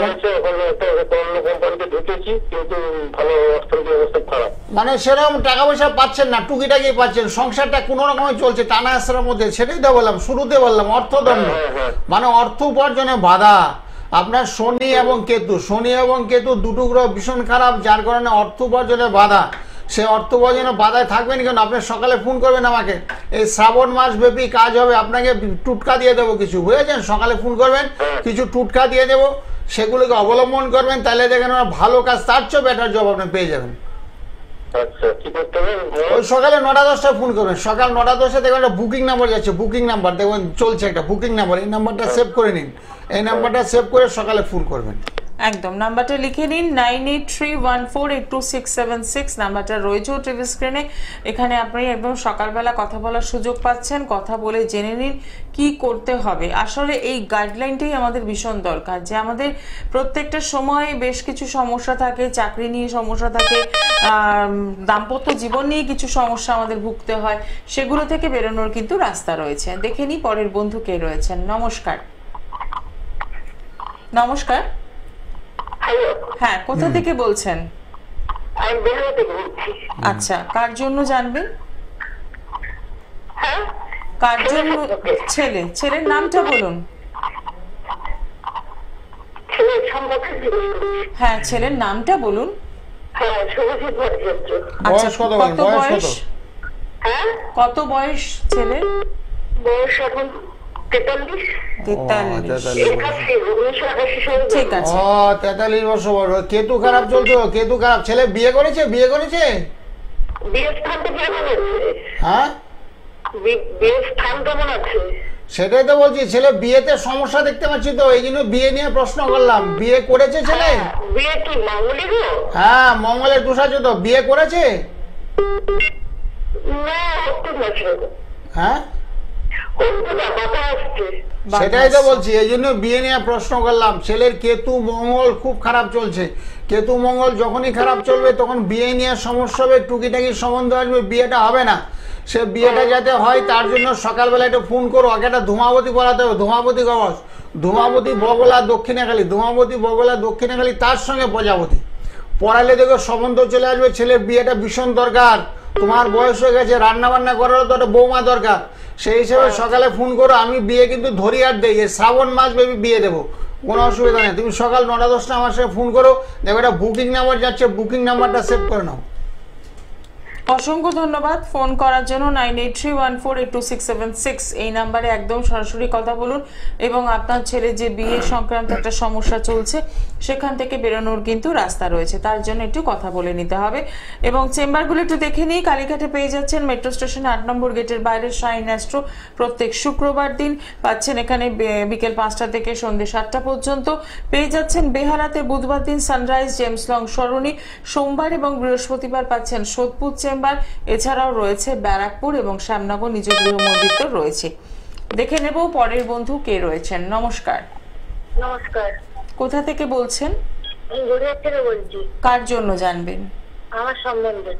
অন্য কোম্পানিতে ঢুকেছি, কিন্তু ভালো অর্থনৈতিক অবস্থা খারাপ। মানে সেরকম টাকা পয়সা পাচ্ছেন না, টুকিটাকি পাচ্ছেন, সংসারটা কোনো রকমে চলছে টানা আসার মধ্যে। সেটাই তো বললাম, শুরুতে বললাম অর্থদণ্ড, মানে অর্থ উপার্জনে বাধা। আপনার শনি এবং কেতু, শনি এবং কেতু দুটো গ্রহ ভীষণ খারাপ, যার কারণে অর্থ উপার্জনে বাধা। সে অর্থ উপার্জনে বাধায় থাকবেন কেন? আপনি সকালে ফোন করবেন আমাকে, এই শ্রাবণ মাস ব্যাপী কাজ হবে, আপনাকে টুটকা দিয়ে দেবো কিছু, বুঝেছেন? সকালে ফোন করবেন, কিছু টুটকা দিয়ে দেবো, সেগুলোকে অবলম্বন করবেন, তাহলে দেখেন ভালো কাজ, তার চেয়ে বেটার জব আপনি পেয়ে যাবেন। আচ্ছা কি করতে হবে? ওই সকালে 9টা-10টায় ফোন করবেন, সকাল 9টা-10টায় দেখবেন একটা বুকিং নাম্বার যাচ্ছে, বুকিং নাম্বার দেখবেন চলছে, একটা বুকিং নাম্বার, এই নাম্বারটা সেভ করে নিন, এই নাম্বারটা সেভ করে সকালে ফোন করবেন। একদম নাম্বারটা লিখে নিন 9831482676 নাম্বারটা রয়েছে টিভি স্ক্রিনে। এখানে আপনি একদম সকালবেলা কথা বলার সুযোগ পাচ্ছেন, কথা বলে জেনে নিন কি করতে হবে। আসলে এই গাইডলাইনটাই আমাদের ভীষণ দরকার, যে আমাদের প্রত্যেকটা সময় বেশ কিছু সমস্যা থাকে, চাকরি নিয়ে সমস্যা থাকে, দাম্পত্য জীবন নিয়ে কিছু সমস্যা আমাদের ভুগতে হয়, সেগুলো থেকে বেরোনোর কিন্তু রাস্তা রয়েছে। দেখে নিই পরের বন্ধু কে রয়েছেন। নমস্কার। নমস্কার। হ্যালো, হ্যাঁ, কোথা থেকে বলছেন? আমি বেহালা থেকে বলছি। আচ্ছা, কার জন্য জানবেন? হ্যাঁ, কার জন্য? ছেলের নামটা বলুন। ছেলের সম্পর্কে জিজ্ঞেস করছি। হ্যাঁ, ছেলের নামটা বলুন। হ্যাঁ, শুভজিৎ ভট্টাচার্য। আচ্ছা, বয়স কত কত বলেন? বয়স বয়স? কত? হ্যাঁ, কত বয়স ছেলের? বয়স এখন 43। 43। 1988 সালে ঠিক আছে। 43 বছর বয়স। কেতু খারাপ চলছে, কেতু খারাপ। ছেলে বিয়ে করেছে? বিয়ের স্থান তো কেমন আছে? হ্যাঁ, বিয়ের স্থান কেমন আছে? সেটাই তো বলছি, ছেলে বিয়েতে সমস্যা দেখতে পাচ্ছি, তো এই জন্য বিয়ে নিয়ে প্রশ্ন করলাম। বিয়ে করেছে ছেলে? বিয়ে কি মাঙ্গলিক? হ্যাঁ, মঙ্গলের দোষ আছে তো। বিয়ে করেছে? না, হতে না। হ্যাঁ, হতে না, কথা আসছে। সেটাই তো বলছি, এই জন্য বিয়ে নিয়ে প্রশ্ন করলাম। ছেলের কেতু মঙ্গল খুব খারাপ চলছে। কেতু মঙ্গল যখনই খারাপ চলবে তখন বিয়ে নিয়ে সমস্যা হবে, টুকিটাকি সম্বন্ধ আসবে, বিয়েটা হবে না। সে বিয়েটা যাতে হয় তার জন্য সকালবেলা একটু ফোন করো, আগে একটা ধূমাবতী পড়াতে হবে। ধূমাবতী কবচ, ধূমাবতী বগলা দক্ষিণাখালী, ধূমাবতী বগলা দক্ষিণাখালী, তার সঙ্গে প্রজাপতি পড়ালে দেখো সম্বন্ধ চলে আসবে। ছেলের বিয়েটা ভীষণ দরকার। তোমার বয়স হয়ে গেছে, রান্না বান্না করারও তো একটা বৌমা দরকার। সেই হিসেবে সকালে ফোন করো। আমি বিয়ে কিন্তু ধরিয়ার দেই, এই শ্রাবণ মাস ভেবে বিয়ে দেবো, কোনো অসুবিধা নেই। তুমি সকাল 9টা-10টা আমার সাথে ফোন করো, দেখো একটা বুকিং নাম্বার যাচ্ছে, বুকিং নাম্বারটা সেভ করে নাও। অসংখ্য ধন্যবাদ ফোন করার জন্য। 9831482676 এই নাম্বারে একদম সরাসরি কথা বলুন, এবং আপনার ছেলে যে বিয়ে সংক্রান্ত একটা সমস্যা চলছে সেখান থেকে বেরোনোর কিন্তু রাস্তা রয়েছে, তার জন্য একটু কথা বলে নিতে হবে। এবং চেম্বারগুলো একটু দেখে নিই। কালীঘাটে পেয়ে যাচ্ছেন মেট্রো স্টেশন 8 নম্বর গেটের বাইরে শাইন অ্যাস্ট্রো, প্রত্যেক শুক্রবার দিন পাচ্ছেন এখানে বিকেল 5টা থেকে সন্ধ্যে 7টা পর্যন্ত। পেয়ে যাচ্ছেন বেহালাতে বুধবার দিন সানরাইজ জেমস লং সরণি, সোমবার এবং বৃহস্পতিবার পাচ্ছেন সোদপুর চেম্বার। এছাড়াও রয়েছে ব্যারাকপুর এবং শ্যামনগর নিজ গৃহ মন্দির তো রয়েছে। দেখে নেব পরের বন্ধু কে রয়েছেন। নমস্কার। নমস্কার, কোথা থেকে বলছেন? আমি গড়িয়া থেকে বলছি। কার জন্য জানবেন? আমার সম্বন্ধে।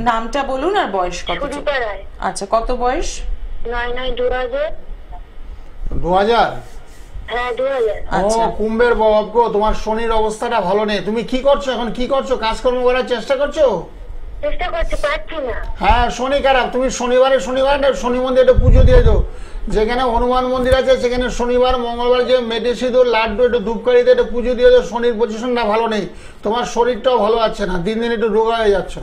নামটা বলুন আর বয়স কত? সুদীপা রায়। আচ্ছা, কত বয়স? 9/9/2000। 2000? হ্যাঁ, 2000। আচ্ছা। কুম্ভের বাবা গো, তোমার শনির অবস্থাটা ভালো নেই। তুমি কি করছো এখন? কি করছো? কাজকর্ম করার চেষ্টা করছো? চেষ্টা করছি, পারছি না। হ্যাঁ, শনি খারাপ। তুমি শনিবারে শনি মন্দিরে একটু পুজো দিয়ে দাও। যেখানে হনুমান মন্দির আছে সেখানে শনিবার মঙ্গলবার যে মেটে সিঁদুর লাড্ডু একটু ধূপকাঠিতে একটু পুজো দিয়ে দাও। শনির পজিশনটা ভালো নেই, তোমার শরীরটাও ভালো আছে না, দিন দিন একটু রোগা হয়ে যাচ্ছে।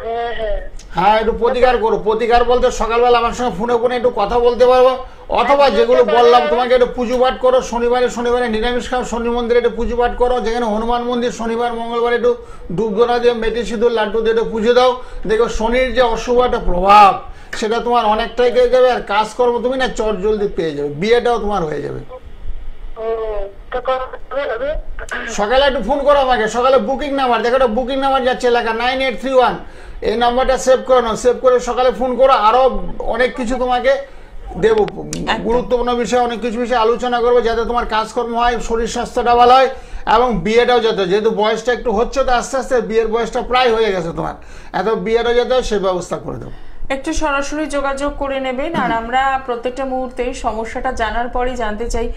হ্যাঁ হ্যাঁ হ্যাঁ, একটু প্রতিকার করো। প্রতিকার বলতে সকালবেলা আমার সঙ্গে ফোনে একটু কথা বলতে পারবো, অথবা যেগুলো বললাম তোমাকে একটু পুজো পাঠ করো। শনিবারে নিরামিষ খাও, শনি মন্দিরে একটু পুজো পাঠ করো। যেখানে হনুমান মন্দির শনিবার মঙ্গলবার একটু ধূপধনা দিয়ে মেটে সিঁদুর লাড্ডু দিয়ে একটু পুজো দাও। দেখো শনির যে অশুভ একটা প্রভাব সেটা তোমার অনেকটাই কেটে যাবে, আর কাজকর্ম তুমি না চট জলদি পেয়ে যাবে, বিয়েটাও তোমার হয়ে যাবে। ও, তা কবে হবে? সকালে একটু ফোন করো আমাকে। সকালে বুকিং নাম্বার দেখো, একটা বুকিং নাম্বার যাচ্ছে লেখা 9831, এই নাম্বারটা সেভ করে নাও। সেভ করে সকালে ফোন করো, আরো অনেক কিছু তোমাকে দেবো, গুরুত্বপূর্ণ বিষয় অনেক কিছু বিষয়ে আলোচনা করবো, যাতে তোমার কাজকর্ম হয়, শরীর স্বাস্থ্যটা ভালো হয়, এবং বিয়েটাও যাতে, যেহেতু বয়সটা একটু হচ্ছে তো আস্তে আস্তে, বিয়ের বয়সটা প্রায় হয়ে গেছে তোমার, এত বিয়েটাও যাতে হয় সে ব্যবস্থা করে দেবো। একটু সরাসরি যোগাযোগ করে নেবেন। আর আমরা প্রত্যেকটা মুহূর্তে সমস্যাটা জানার পরই জানতে চাই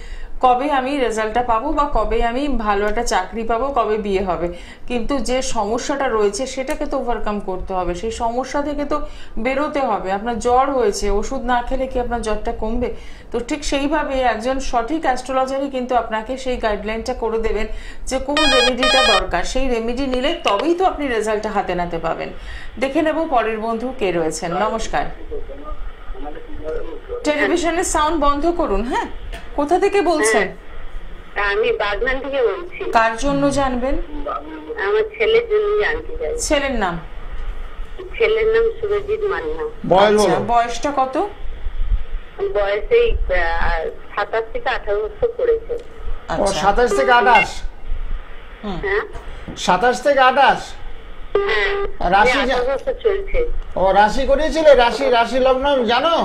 কবে আমি রেজাল্টটা পাবো, বা কবে আমি ভালো একটা চাকরি পাবো, কবে বিয়ে হবে। কিন্তু যে সমস্যাটা রয়েছে সেটাকে তো ওভারকাম করতে হবে, সেই সমস্যা থেকে তো বেরোতে হবে। আপনার জ্বর হয়েছে, ওষুধ না খেলে কি আপনার জ্বরটা কমবে? তো ঠিক সেইভাবে একজন সঠিক অ্যাস্ট্রোলজারই কিন্তু আপনাকে সেই গাইডলাইনটা করে দেবেন যে কোন রেমেডিটা দরকার। সেই রেমেডি নিলে তবেই তো আপনি রেজাল্টটা হাতে নাতে পাবেন। দেখে নেব পরের বন্ধু কে রয়েছেন। নমস্কার। টেলিভিশনের সাউন্ড বন্ধ করুন। হ্যাঁ, কোথা থেকে বলছেন? আমি বাগনান থেকে বলছি। কার জন্য জানবেন? আমার ছেলের জন্য জানতে চাই। ছেলের নাম? ছেলের নাম সুরজিৎ মান্না। বয়স আচ্ছা, বলো। বয়সটা কত? বয়সে 27 থেকে 28 বছর করেছে। ও, আচ্ছা, 27 থেকে 28। হ্যাঁ 27 থেকে 28 রাশি অবস্থা চলছে। ও রাশি করিয়েছিলে, রাশি লগ্ন জানো?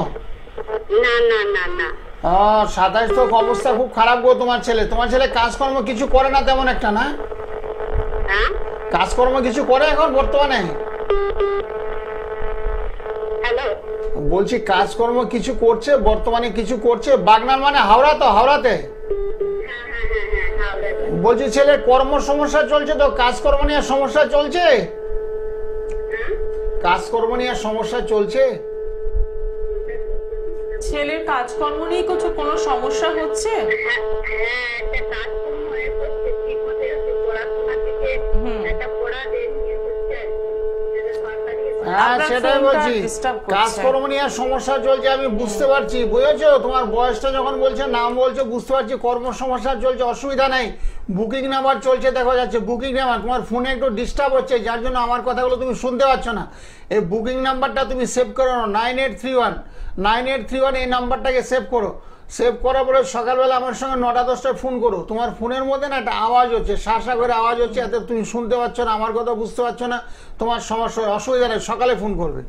না না না না। ও 27 তো অবস্থা খুব খারাপ গো তোমার ছেলে কাজকর্ম কিছু করে না তেমন একটা, না? হ্যাঁ কাজকর্ম কিছু করে এখন বর্তমানে? হ্যালো বলছি কাজকর্ম কিছু করছে বর্তমানে, কিছু করছে? বাগনান মানে হাওড়া, তো হাওড়াতে বলছি ছেলের কর্ম সমস্যা চলছে তো, কাজকর্ম নিয়ে সমস্যা চলছে? কাজকর্ম নিয়ে সমস্যা চলছে? ছেলের কাজকর্ম নিয়ে কোনো সমস্যা হচ্ছে? হ্যাঁ একটা কাজকর্ম হয়ে করছে, ঠিক মতো হচ্ছে, পড়াশোনা থেকে একটা পড়া দেরি হচ্ছে, হ্যাঁ আপনার সেটাই ফোনটা বলছি, disturb করছে। কাজকর্ম নিয়ে সমস্যা চলছে আমি বুঝতে পারছি, বুঝেছো? তোমার বয়সটা যখন বলছে, নাম বলছো, বুঝতে পারছি কর্ম সমস্যা চলছে, অসুবিধা নেই। বুকিং নাম্বার চলছে, দেখা যাচ্ছে বুকিং নাম্বার, তোমার ফোনে একটু ডিস্টার্ব হচ্ছে যার জন্য আমার কথাগুলো তুমি শুনতে পাচ্ছ না। এই বুকিং নাম্বারটা তুমি সেভ করো, 9831 এই নাম্বারটাকে সেভ করো। সেভ করার পরে সকালবেলা আমার সঙ্গে 9টা-10টায় ফোন করো। তোমার ফোনের মধ্যে না একটা আওয়াজ হচ্ছে, শাসা করে আওয়াজ হচ্ছে, এতে তুমি শুনতে পাচ্ছ না, আমার কথা বুঝতে পারছো না, তোমার সমস্যা, অসুবিধা নেই, সকালে ফোন করবে।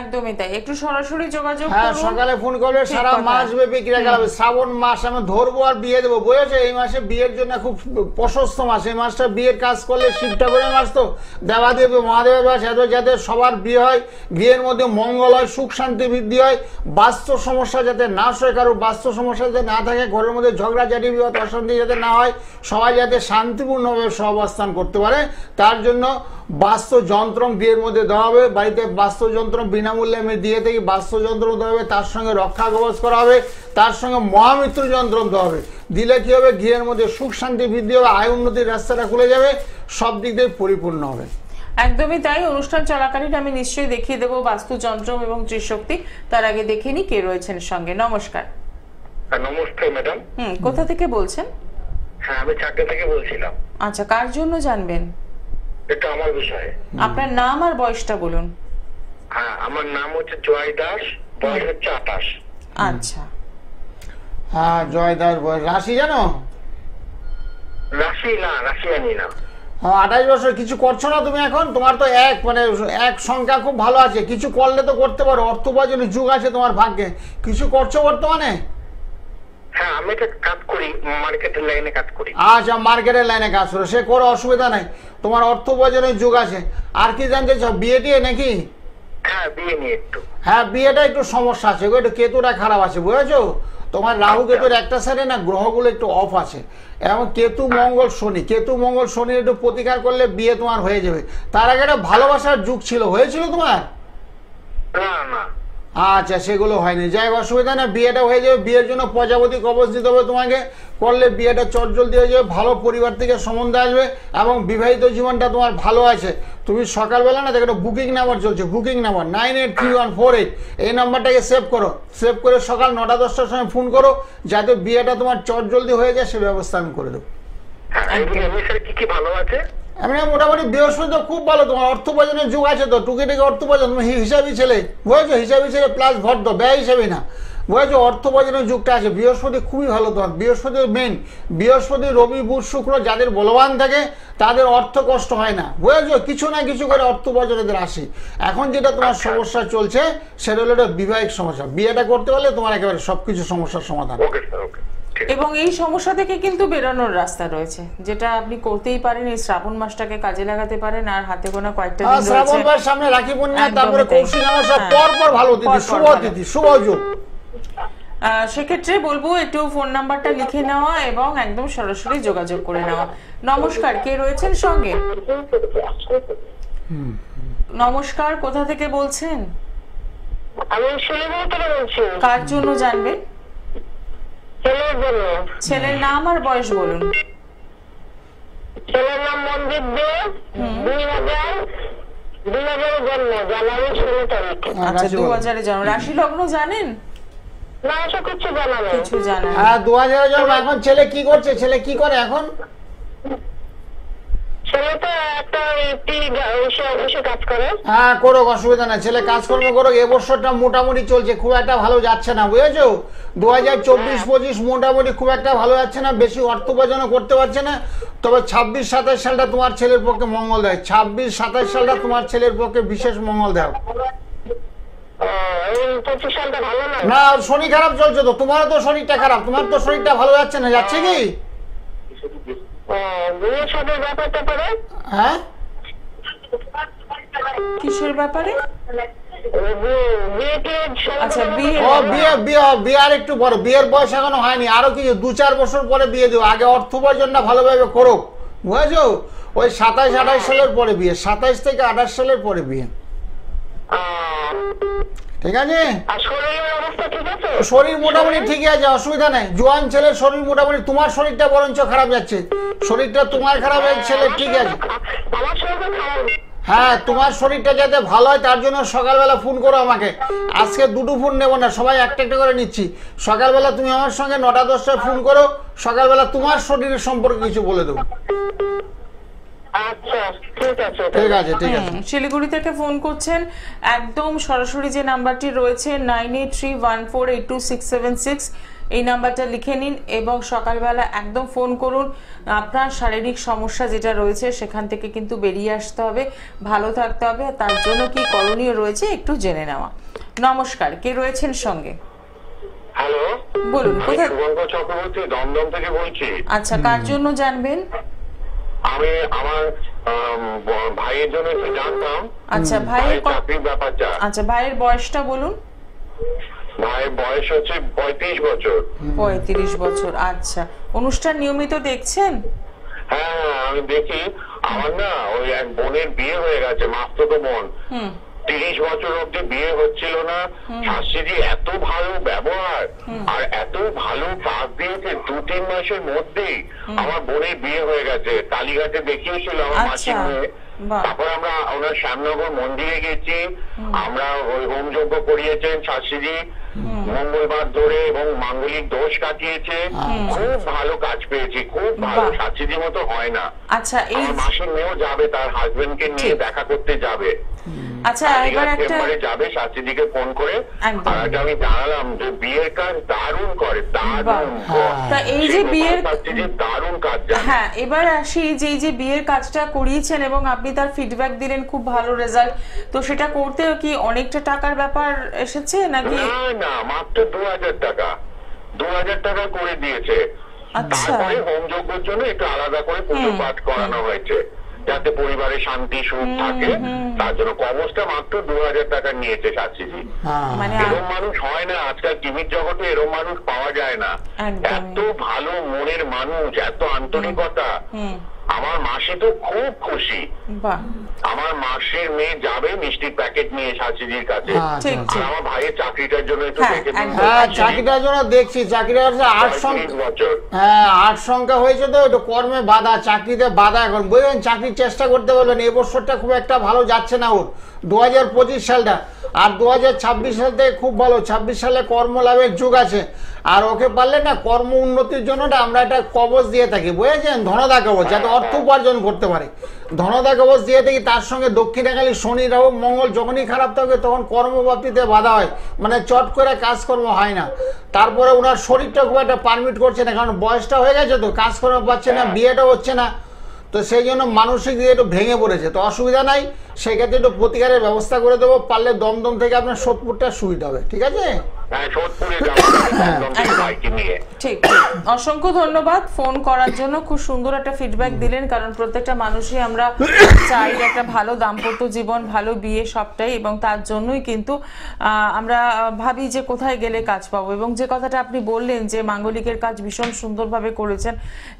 একদমই তাই, একটু সরাসরি যোগাযোগ হ্যাঁ করুন। সকালে ফোন করবে, ঠিক সারা কথা। মাস ব্যাপী ক্রিয়া করাবে। শ্রাবণ মাস আমি ধরবো আর বিয়ে দেবো, বুঝেছো? এই মাসে বিয়ের জন্য খুব প্রশস্ত মাস, এই মাসটা বিয়ের কাজ করলে শিব ঠাকুরের মাস তো, দেবাদেব মহাদেবের মাস, এত যাতে সবার বিয়ে হয়, গৃহের মধ্যে মঙ্গল হয়, সুখ শান্তি বৃদ্ধি হয়, বাস্তু সমস্যা যাতে নাশ হয়, কারো বাস্তু সমস্যা যাতে না থাকে, ঘরের মধ্যে ঝগড়াঝাটি বিবাদ অশান্তি যাতে না হয়, সবাই যাতে শান্তিপূর্ণভাবে সহাবস্থান করতে পারে, তার জন্য বাস্তু যন্ত্র গৃহের মধ্যে দেওয়া হবে। বাড়িতে বাস্তু যন্ত্র বিনামূল্যে আমি দিয়ে থাকি, বাস্তু যন্ত্র দেওয়া হবে, তার সঙ্গে রক্ষা কবচ করা হবে, তার সঙ্গে মহামৃত্যু যন্ত্র দেওয়া হবে। দিলে কি হবে, গৃহের মধ্যে সুখ শান্তি বৃদ্ধি হবে, আয় উন্নতির রাস্তাটা খুলে যাবে, সব দিক দিয়ে পরিপূর্ণ হবে। একদমই তাই, অনুষ্ঠান চলাকালীন আমি নিশ্চয়ই দেখিয়ে দেবো বাস্তুযন্ত্র এবং ত্রিশক্তি। তার আগে দেখে নি কে রয়েছেন সঙ্গে। নমস্কার। নমস্কার ম্যাডাম। কোথা থেকে বলছেন? হ্যাঁ আমি চাকরি থেকে বলছিলাম। আচ্ছা, কার জন্য জানবেন? এটা আমার বিষয়ে। আপনার নাম আর বয়সটা বলুন। হ্যাঁ আমার নাম হচ্ছে জয় দাস, বয়স হচ্ছে 28। আচ্ছা, হ্যাঁ জয়দাস বয়স, রাশি জানো? রাশি জানি না। 28 বছর। কিছু করছো না তুমি এখন? তোমার তো এক সংখ্যা খুব ভালো আছে, কিছু করলে তো করতে পারো, অর্থ উপার্জনের যুগ আছে তোমার ভাগ্যে। কিছু করছো বর্তমানে? হ্যাঁ আমি একটা কাজ করি, মার্কেটের লাইনে কাজ করি। আচ্ছা মার্কেটের লাইনে কাজ করো, সে করো, অসুবিধা নাই, তোমার অর্থ উপার্জনের যুগ আছে। আর কি জানতে চাও, বিয়ে টিয়ে নাকি? হ্যাঁ বিয়ে নিয়ে একটু। হ্যাঁ বিয়েটা একটু সমস্যা আছে গো, একটু কেতুটা খারাপ আছে, বুঝেছো? তোমার রাহু কেতুর একটা সাইডে না গ্রহগুলো একটু অফ আছে, এবং কেতু মঙ্গল শনি একটু প্রতিকার করলে বিয়ে তোমার হয়ে যাবে। তার আগে একটা ভালোবাসার যুগ ছিল, হয়েছিল তোমার? না। আচ্ছা সেগুলো হয়নি, যাই হোক অসুবিধা না, বিয়েটা হয়ে যাবে। বিয়ের জন্য প্রজাপতি কবচ দিতে হবে তোমাকে, করলে বিয়েটা চটজলদি হয়ে যাবে, ভালো পরিবার থেকে সম্বন্ধ আসবে, এবং বিবাহিত জীবনটা তোমার ভালো আছে। তুমি সকালবেলা না দেখো বুকিং নাম্বার চলছে, বুকিং নাম্বার 983148, এই নাম্বারটাকে সেভ করো। সেভ করে সকাল 9টা-10টার সময় ফোন করো, যাতে বিয়েটা তোমার চটজলদি হয়ে যায়, সে ব্যবস্থা আমি করে দেবো। কি ভালো আছে? আমি মোটামুটি বৃহস্পতি তো খুব ভালো, তোমার অর্থ উপার্জনের যুগ আছে তো, টুকিটাকি অর্থ উপার্জন, তুমি হিসাবি ছেলে, বুঝেছো? হিসাবি ছেলে প্লাস ভদ্র, ব্যয় হিসাবে না, বুঝেছো? অর্থ উপার্জনের যুগটা আছে, বৃহস্পতি খুবই ভালো তোমার। বৃহস্পতি মেন, বৃহস্পতি রবি বুধ শুক্র যাদের বলবান থাকে তাদের অর্থ কষ্ট হয় না, বুঝেছো? কিছু না কিছু করে অর্থ উপার্জনের আসে। এখন যেটা তোমার সমস্যা চলছে সেটা হলো একটা বিবাহিক সমস্যা, বিয়েটা করতে পারলে তোমার একেবারে সবকিছু সমস্যার সমাধান। ওকে স্যার, ওকে। এবং এই সমস্যা থেকে কিন্তু বেরোনোর রাস্তা রয়েছে, যেটা আপনি করতেই পারেন, এই শ্রাবণ মাসটাকে কাজে লাগাতে পারেন। আর হাতে গোনা কয়েকটা দিন রয়েছে, শ্রাবণ মাস সামনে, রাখি পূর্ণিমা, একদমই তারপরে তাই। কৌশিক অমাবস্যা, হ্যাঁ। পরপর ভালো তিথি, পরপর শুভ ভালো। তিথি, শুভ যুগ। সেক্ষেত্রে বলবো একটু ফোন নাম্বারটা লিখে নেওয়া এবং একদম সরাসরি যোগাযোগ করে নেওয়া। নমস্কার, কে রয়েছেন সঙ্গে? নমস্কার, কোথা থেকে বলছেন? আমি শিলিগুড়ি থেকে বলছি। কার জন্য জানবেন? ছেলের জন্য। ছেলের নাম আর বয়স বলুন। ছেলের নাম মনদীপ দে, 2000 জন্ম, জানুয়ারি 16 তারিখ। আচ্ছা, রাশি বলো। 2000 জন্ম। রাশি লগ্ন জানেন? না ওসব কিছু জানা নেই। কিছু জানেন? হ্যাঁ 2000 জন্ম। এখন ছেলে কি করছে, ছেলে কি করে এখন? সে ছেলে তো একটা অবশ্যই কাজ করে। হ্যাঁ করো, অসুবিধা নাই, ছেলে কাজকর্ম করো। এবছরটা মোটামুটি চলছে, খুব একটা ভালো যাচ্ছে না, বুঝেছো? 2024-25 মোটামুটি খুব একটা ভালো যাচ্ছে না, বেশি অর্থ উপার্জন করতে পারছে না। তবে 26-27 সালটা তোমার ছেলের পক্ষে মঙ্গল দেয়, 26-27 সালটা তোমার ছেলের পক্ষে বিশেষ মঙ্গল দেয়। 25 সালটা ভালো না? না, শরীর খারাপ চলছে তো, তোমারও তো শরীরটা খারাপ, তোমার তো শরীরটা ভালো যাচ্ছে না, যাচ্ছে কি? বিয়ের সাথে ব্যাপারটা পরে হ্যাঁ কিসের ব্যাপারে? আচ্ছা, বিয়ে আর একটু বড়, বিয়ের বয়স এখনো হয়নি, আরো কিছু 2-4 বছর পরে বিয়ে দেবো, আগে অর্থ উপার্জনটা ভালোভাবে করো, বুঝেছো? ওই 27-28 সালের পরে বিয়ে, 27 থেকে 28 সালের পরে বিয়ে, ঠিক আছে? শরীর মোটামুটি ঠিকই আছে, অসুবিধা নেই, জোয়ান ছেলের শরীর মোটামুটি, তোমার শরীরটা বরঞ্চ খারাপ যাচ্ছে, শরীরটা তোমার খারাপ, ছেলে ঠিক আছে। হ্যাঁ, তোমার শরীরটা যাতে ভালো হয় তার জন্য সকালবেলা ফোন করো আমাকে, আজকে দুটো ফোন নেবো না, সবাই একটা একটা করে নিচ্ছি। সকালবেলা তুমি আমার সঙ্গে 9টা-10টায় ফোন করো, সকালবেলা তোমার শরীরের সম্পর্কে কিছু বলে দেবো। আচ্ছা, ঠিক আছে, ঠিক আছে, ঠিক আছে। শিলিগুড়ি থেকে ফোন করছেন, একদম সরাসরি যে নাম্বারটি রয়েছে 9831482676, এই নাম্বারটা লিখে নিন এবং সকালবেলা একদম ফোন করুন। আপনার শারীরিক সমস্যা যেটা রয়েছে সেখান থেকে কিন্তু বেরিয়ে আসতে হবে, ভালো থাকতে হবে, আর তার জন্য কি করণীয় রয়েছে একটু জেনে নেওয়া। নমস্কার, কে রয়েছেন সঙ্গে? হ্যালো, বলুন, কোথায়? শুভঙ্কর চক্রবর্তী, দমদম থেকে বলছি। আচ্ছা, কার জন্য জানবেন? আমি আমার ভাইয়ের জন্য একটু জানতাম। আচ্ছা, ভাইয়ের চাকরির ব্যাপারটা। আচ্ছা, ভাইয়ের বয়সটা বলুন। ভাইয়ের বয়স হচ্ছে 35 বছর। 35 বছর, আচ্ছা। অনুষ্ঠান নিয়মিত দেখছেন? হ্যাঁ, আমি দেখি। আমার না ওই এক বোনের বিয়ে হয়ে গেছে, মাস্তুতো বোন। 30 বছর অব্দি বিয়ে হচ্ছিল না, শাশুড়ি এত ভালো ব্যবহার আর এত ভালো কাজ দিয়েছে, 2-3 মাসের মধ্যেই আমার বোনের বিয়ে হয়ে গেছে। কালীঘাটে দেখিয়েছিল আমার মাসি মেয়ে। তারপর আমরা ওনার শ্যামনগর মন্দিরে গেছি, আমরা ওই হোম যজ্ঞ করিয়েছেন শাশুড়ি, মঙ্গলবার ধরে, এবং মাঙ্গলিক দোষ কাটিয়েছে। খুব ভালো কাজ পেয়েছি, খুব ভালো, শাশুড়ির মতো হয় না। আচ্ছা, এই মাসির মেয়েও যাবে, তার হাজবেন্ডকে নিয়ে দেখা করতে যাবে। আচ্ছা, এবার একটা যাবে শাশুড়িকে ফোন করে। আর আমি জানালাম যে বিয়ের কাজ দারুণ করে, দারুণ। তা এই যে বিয়ের দারুণ কাজ জানে। হ্যাঁ, এবার আসি যে এই যে বিয়ের কাজটা করিয়েছেন এবং আপনি তার ফিডব্যাক দিলেন, খুব ভালো রেজাল্ট, তো সেটা করতেও কি অনেকটা টাকার ব্যাপার এসেছে নাকি? না, মাত্র 2000 টাকা, 2000 টাকা করে দিয়েছে। আচ্ছা, তারপরে হোম যজ্ঞের জন্য একটু আলাদা করে পুজো পাঠ করানো হয়েছে, যাতে পরিবারে শান্তি সুখ থাকে, তার জন্য কবচটা মাত্র 2000 টাকা নিয়েছে শাশুড়ি। মানে এরকম মানুষ হয় না আজকাল, টিভির জগতে এরকম মানুষ পাওয়া যায় না। এত ভালো মনের মানুষ, এত আন্তরিকতা। আমার মাসি তো খুব খুশি। আমার মাসির মেয়ে যাবে মিষ্টির প্যাকেট নিয়ে শাশুড়ির কাছে। আমার ভাইয়ের চাকরিটার জন্য একটু দেখে দিন। হ্যাঁ, চাকরিটার জন্য দেখছি, চাকরিটা হচ্ছে 8 সংখ্যা। হ্যাঁ, 8 সংখ্যা হয়েছে তো, একটু কর্মে বাধা, চাকরিতে বাধা। এখন বুঝলেন, চাকরির চেষ্টা করতে বলবেন। এবছরটা খুব একটা ভালো যাচ্ছে না ওর, 2025 সালটা। আর 2026 সাল থেকে খুব ভালো, 26 সালে কর্মলাভের যুগ আছে। আর ওকে পারলে না কর্ম উন্নতির জন্য আমরা একটা কবচ দিয়ে থাকি, বুঝেছেন, ধনদা কবচ, যাতে অর্থ উপার্জন করতে পারে। ধনদা কবচ দিয়ে থাকি, তার সঙ্গে দক্ষিণাকালী শনি রাহু মঙ্গল যখনই খারাপ থাকে তখন কর্মপ্রাপ্তিতে বাধা হয়, মানে চট করে কাজকর্ম হয় না। তারপরে ওনার শরীরটা খুব একটা পারমিট করছে না, কারণ বয়সটা হয়ে গেছে তো, কাজকর্ম পাচ্ছে না, বিয়েটা হচ্ছে না, তো সেই জন্য মানসিক দিকে একটু ভেঙে পড়েছে। তো অসুবিধা নাই, সেক্ষেত্রে একটু প্রতিকারের ব্যবস্থা করে দেবো, পারলে দমদম থেকে আপনার সোদপুরটা সুবিধা হবে, ঠিক আছে? ঠিক, অসংখ্য ধন্যবাদ ফোন করার জন্য, খুব সুন্দর একটা ফিডব্যাক দিলেন। কারণ প্রত্যেকটা মানুষই আমরা চাই একটা ভালো দাম্পত্য জীবন, ভালো বিয়ে, সবটাই, এবং তার জন্যই কিন্তু আমরা ভাবি যে কোথায় গেলে কাজ পাবো। এবং যে কথাটা আপনি বললেন যে মাঙ্গলিকের কাজ ভীষণ সুন্দরভাবে করেছেন,